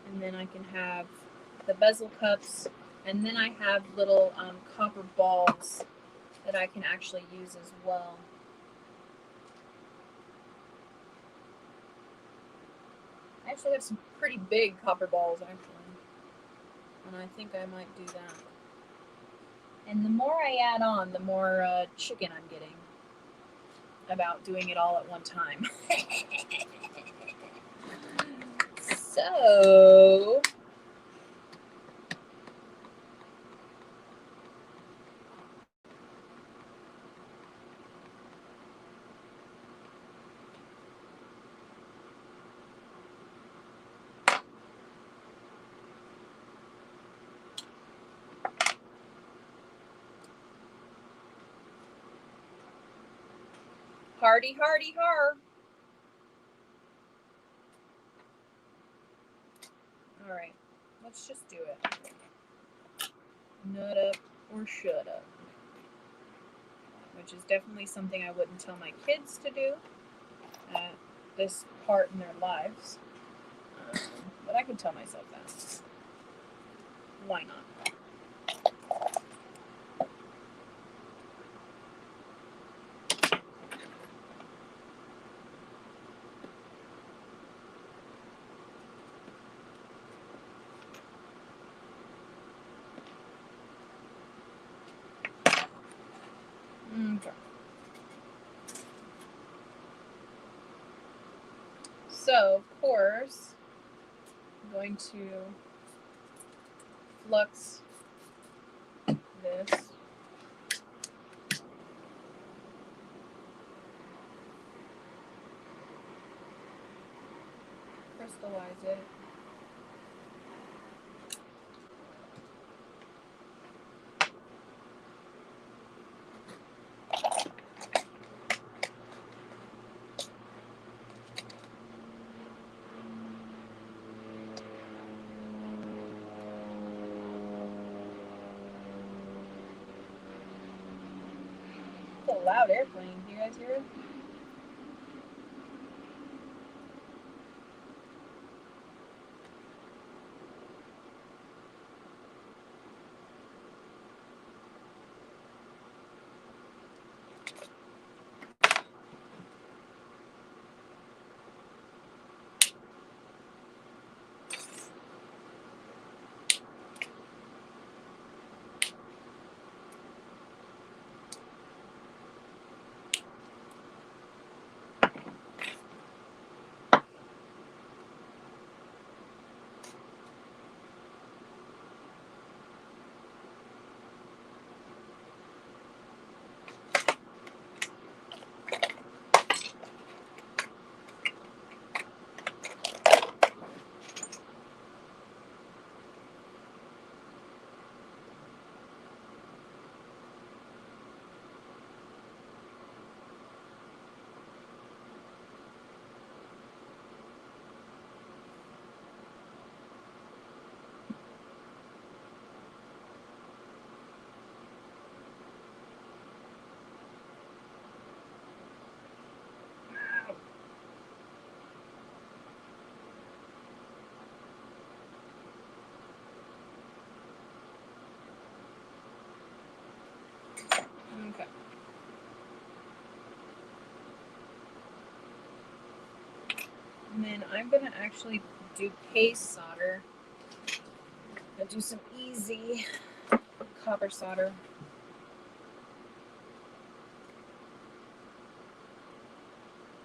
and then I can have the bezel cups, and then I have little copper balls that I can actually use as well. I actually have some pretty big copper balls actually, and I think I might do that. And the more I add on, the more chicken I'm getting about doing it all at one time. So hardy, hardy, har. All right, let's just do it. Nut up or shut up. Which is definitely something I wouldn't tell my kids to do at this part in their lives. But I can tell myself that. Why not? Okay. So, of course, I'm going to flux this. Crystallize it. It's a loud airplane. Do you guys hear it? Okay. And then I'm going to actually do paste solder. I'll do some easy copper solder.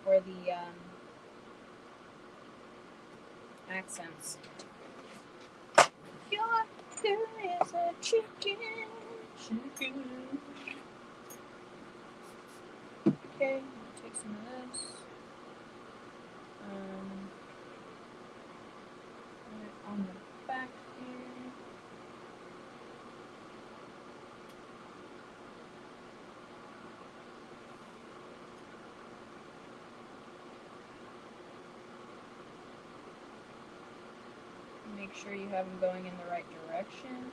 For the accents. Your girl is a chicken. Okay, take some of this. Put it on the back here. Make sure you have them going in the right direction.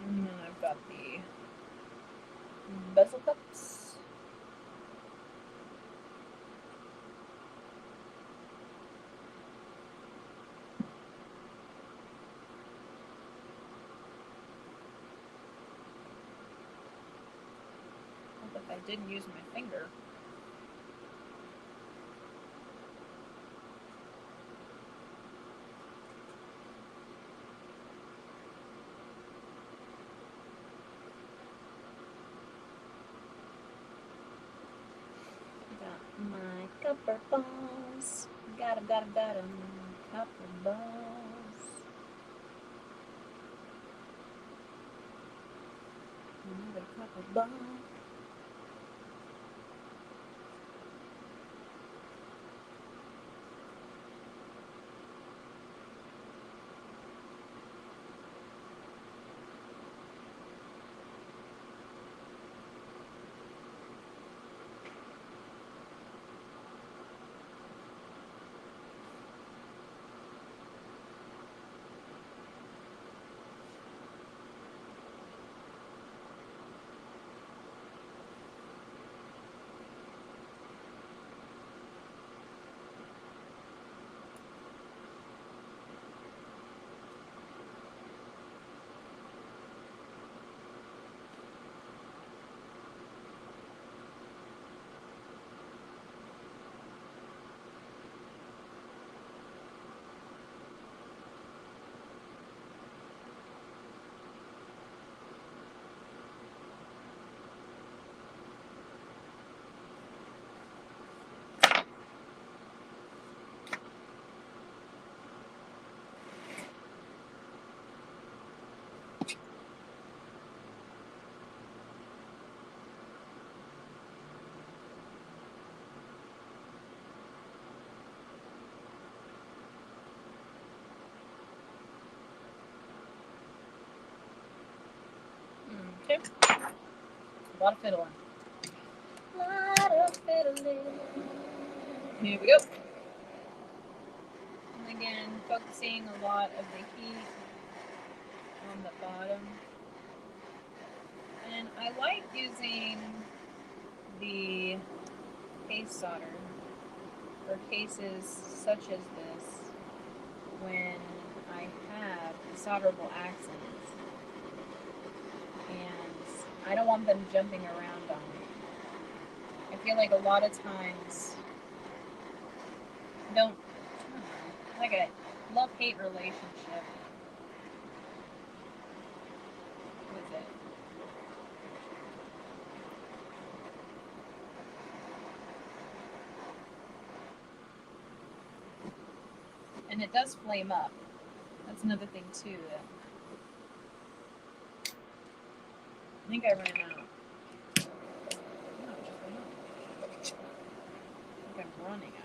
And then I've got the bezel cups. But I didn't use my finger. Got my copper balls. Got 'em. Copper balls. Another copper ball. Okay. A lot of fiddling. Here we go. And again, focusing a lot of the heat on the bottom. And I like using the case solder for cases such as this when I have solderable accents and I don't want them jumping around on me. I feel like a lot of times like a love-hate relationship with it. And it does flame up. That's another thing too. I think I ran out. No, I just ran out. I think I'm running out.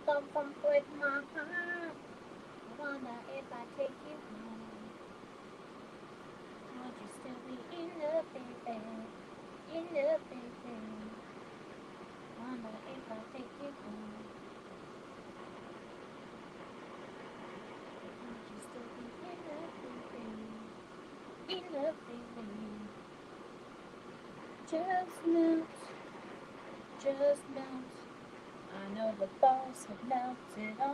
Don't break my heart. I wonder if I take you home. Would you still be in love, baby? In love, baby. Wonder if I take you home. Would you still be in love, baby? In love, baby. Just melt. Just melt. I know the balls have melted on.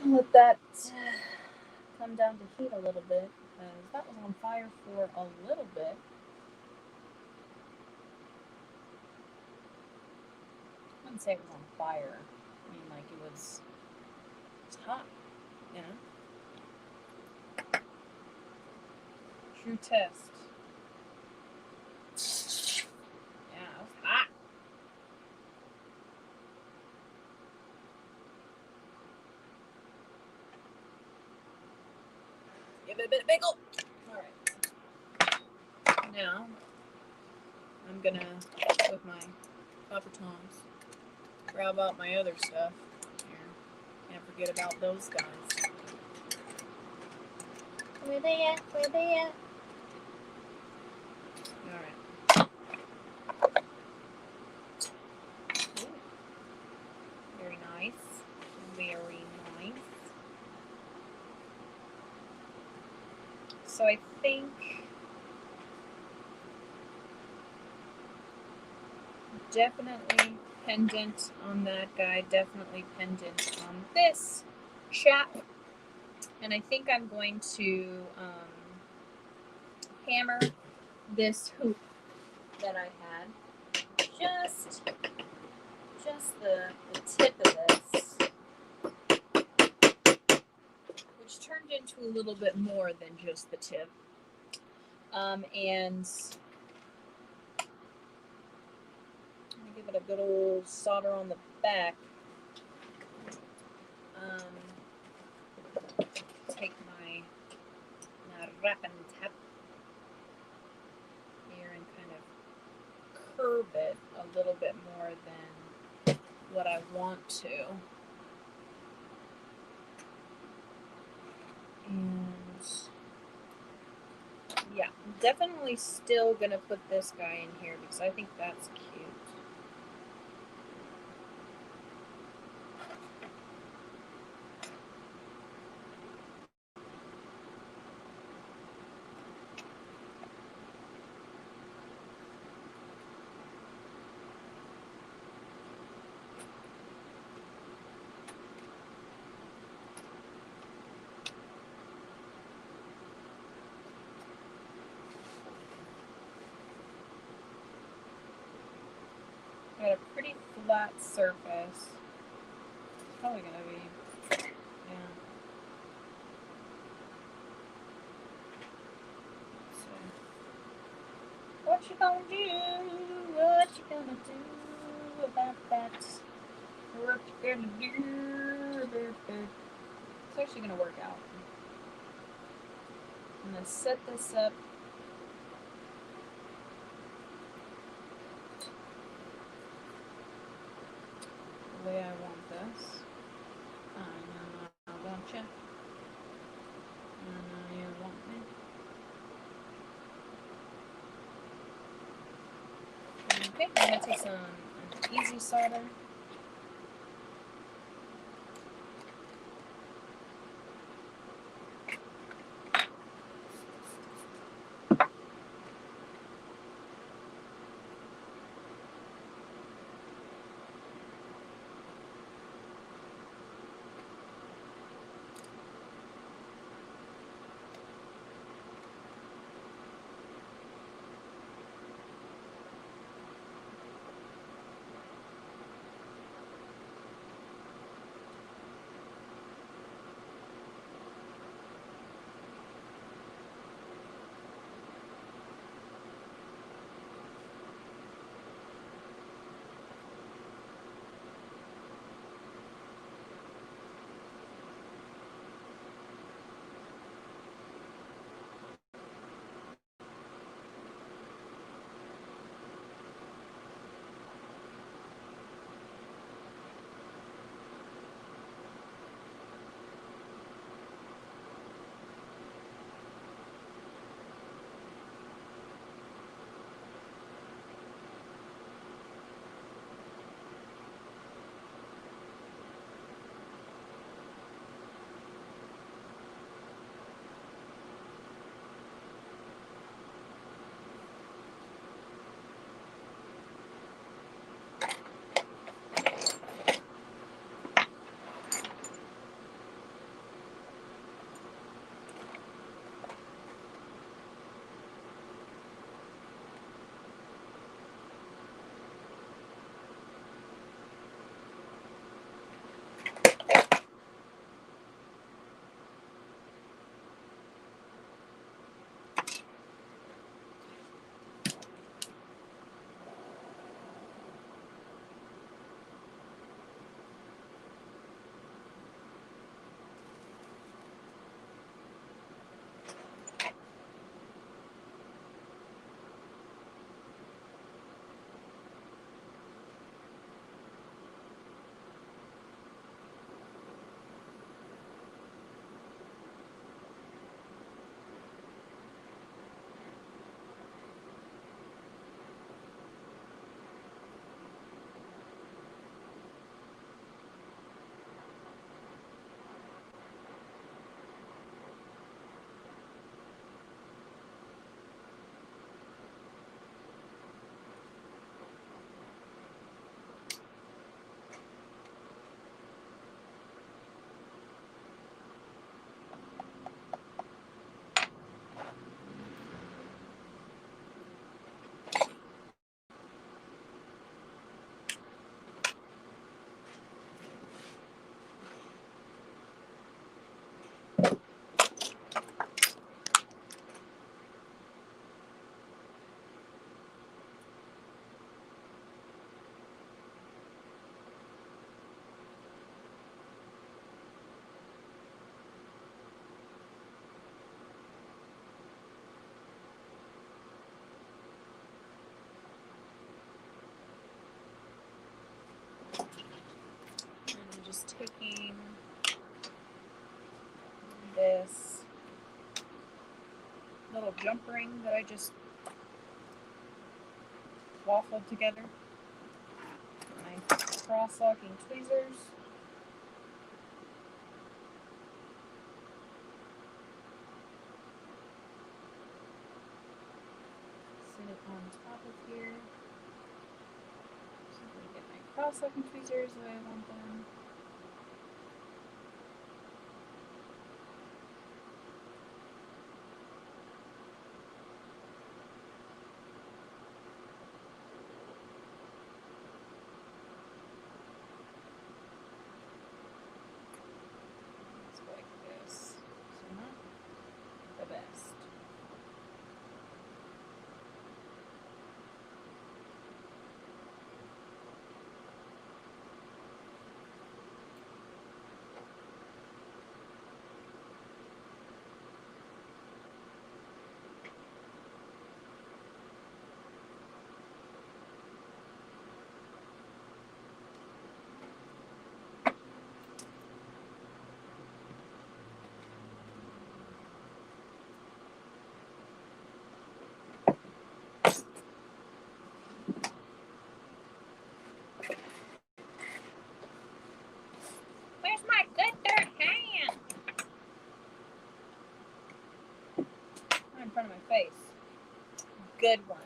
And let that come down to heat a little bit, because that was on fire for a little bit. I wouldn't say it was on fire. I mean, like it was hot, you know? True test. Yeah, it was hot. Give it a bit of pickle. Alright. Now, I'm gonna, with my copper tongs, grab out my other stuff. Here. Can't forget about those guys. Where they at? Where they at? Alright. Very nice. Very nice. So I think definitely pendant on that guy, definitely pendant on this chap. And I think I'm going to hammer this hoop that I had. Just the tip of this, which turned into a little bit more than just the tip. And give it a good old solder on the back. Take my wrapping tap here and kind of curve it a little bit more than what I want to. definitely still gonna put this guy in here because I think that's cute. Got a pretty flat surface. It's probably gonna be, yeah. So, what you gonna do? What you gonna do about that? What you gonna do about that? It's actually gonna work out. I'm gonna set this up. The way I want this. I know, don't you? I know you want me. Okay, I'm gonna take some easy solder. Just taking this little jump ring that I just waffled together. My cross-locking tweezers. Sit it on top of here. So I'm going to get my cross-locking tweezers the way I want them. Where's my good third hand? Right in front of my face. Good one.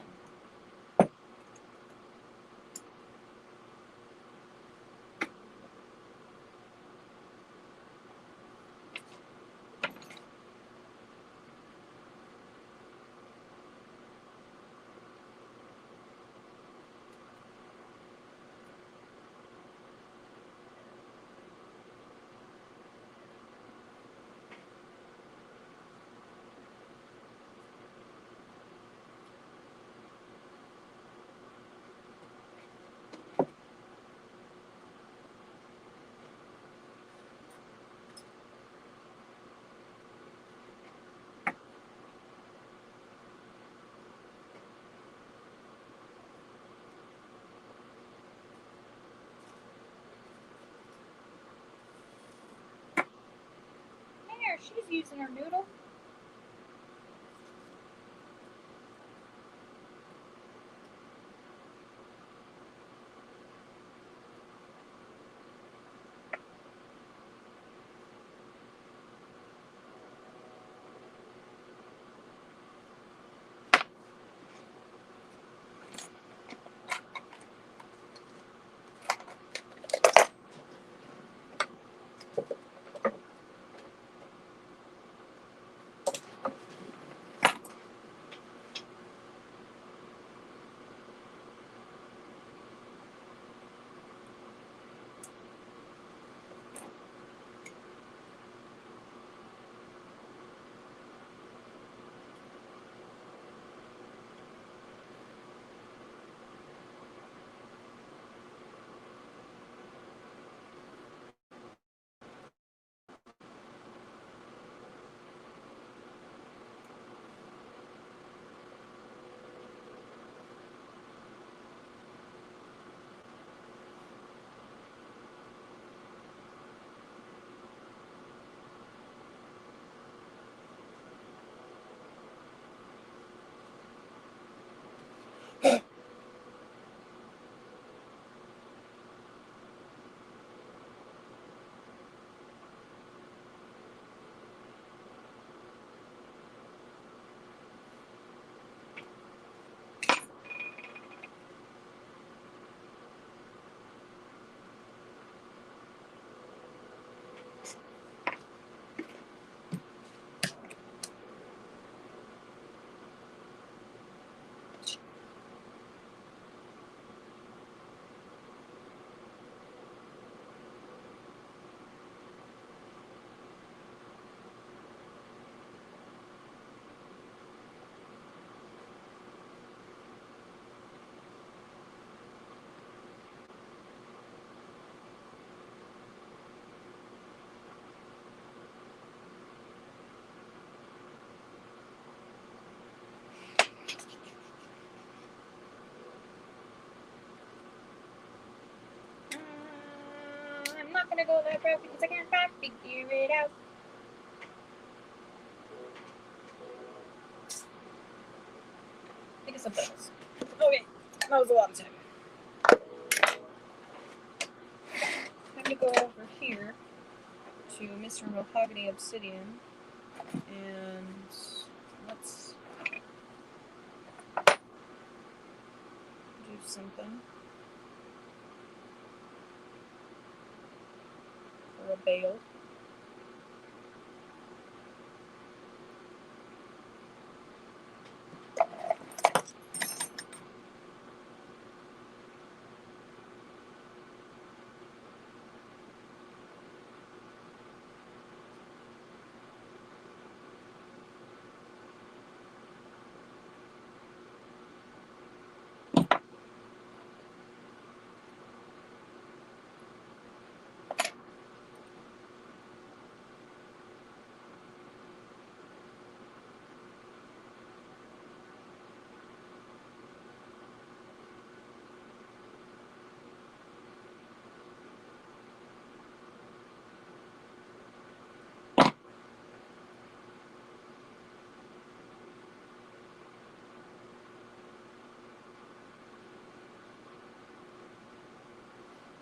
There, she's using her noodle. I'm not gonna go that route because I can't figure it out. me subtitles. Okay, that was a lot of time. Time to go over here to Mr. Mahogany Obsidian, and let's do something for a bale.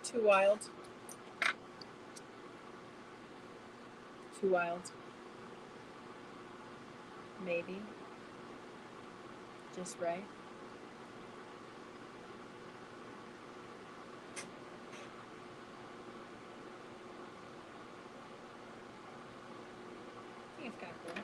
Too wild. Too wild. Maybe. Just right. I think it's kind of cool.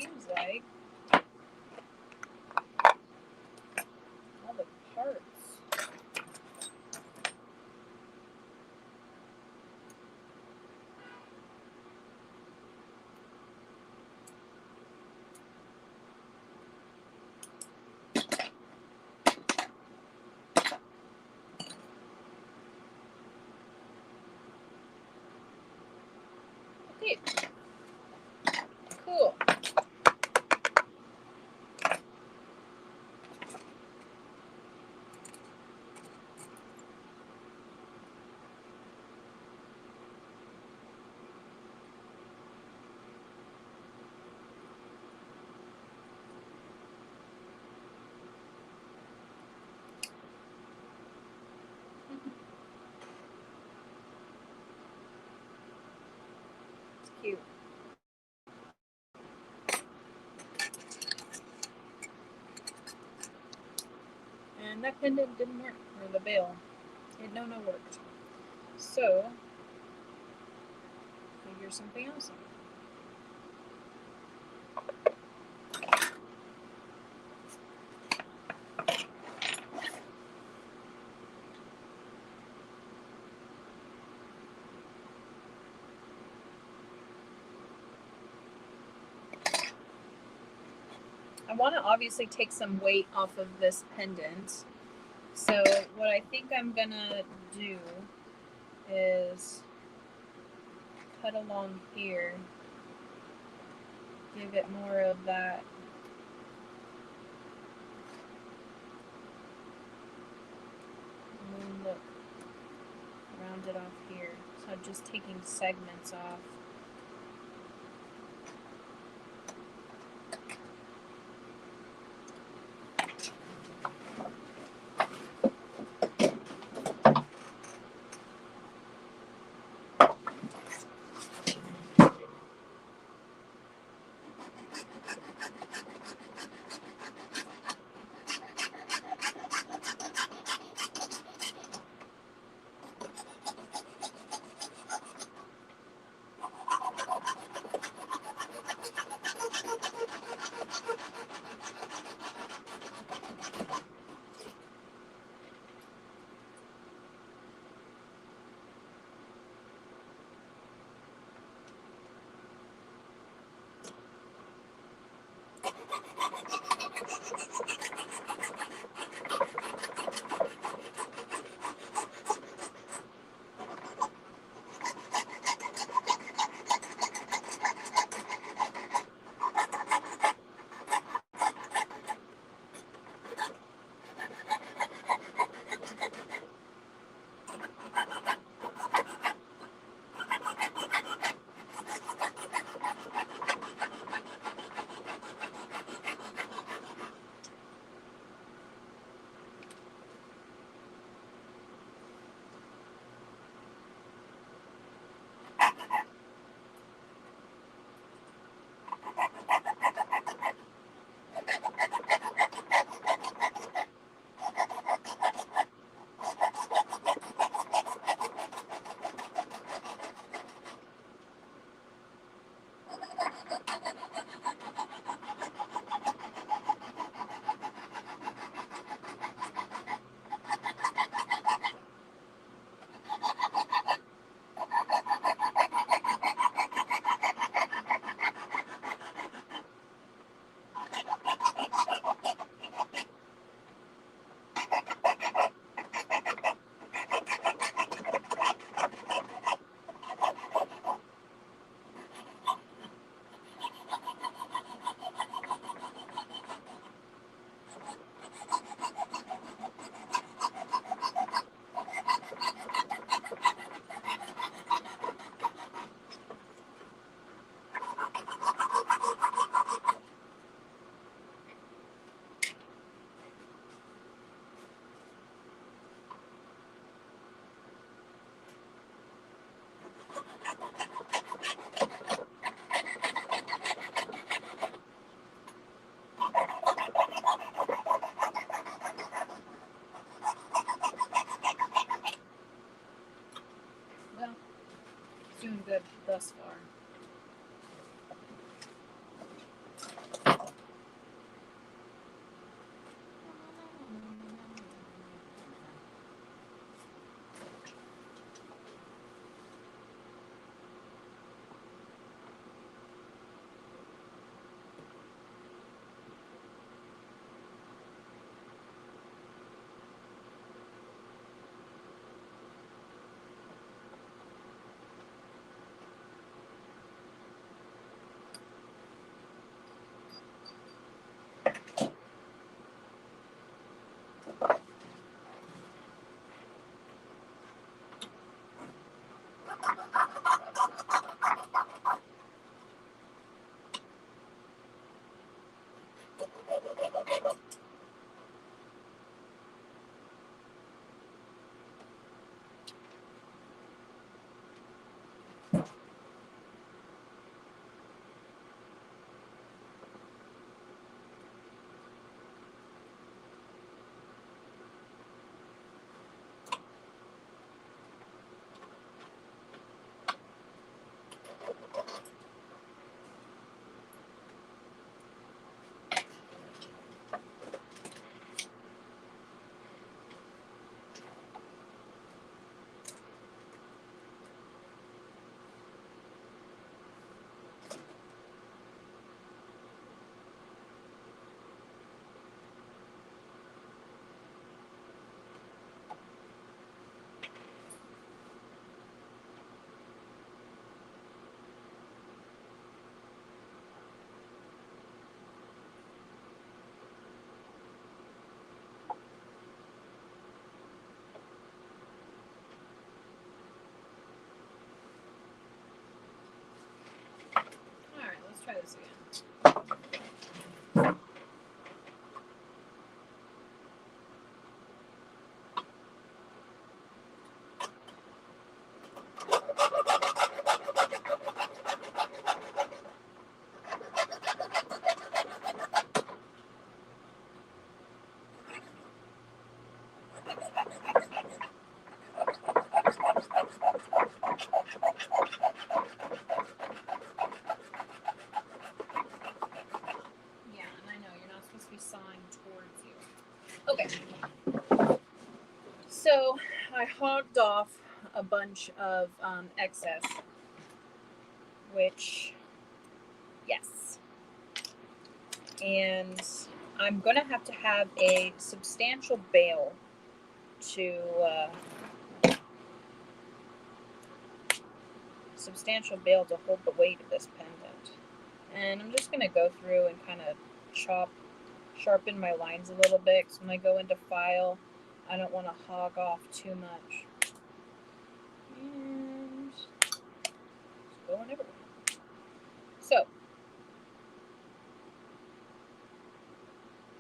seems like all the parts. Okay. Cool. It's cute. And that pendant didn't work, or the veil. It no worked. So, figure something else out. I want to obviously take some weight off of this pendant. So what I think I'm gonna do is cut along here, give it more of that moon look, round it off here. So I'm just taking segments off. Doing good thus far. this again. Yeah, and I know you're not supposed to be sawing towards you. Okay. So I hogged off a bunch of excess, which, yes. And I'm going to have a substantial bale to hold the weight of this pendant. And I'm just going to go through and kind of sharpen my lines a little bit, because when I go into file, I don't want to hog off too much. And it's going everywhere. So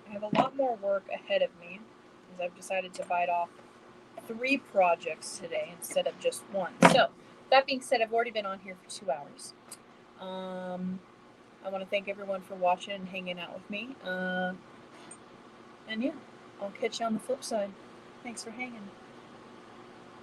I have a lot more work ahead of me, as I've decided to bite off 3 projects today instead of just 1. So that being said, I've already been on here for 2 hours. I want to thank everyone for watching and hanging out with me. And yeah, I'll catch you on the flip side. Thanks for hanging.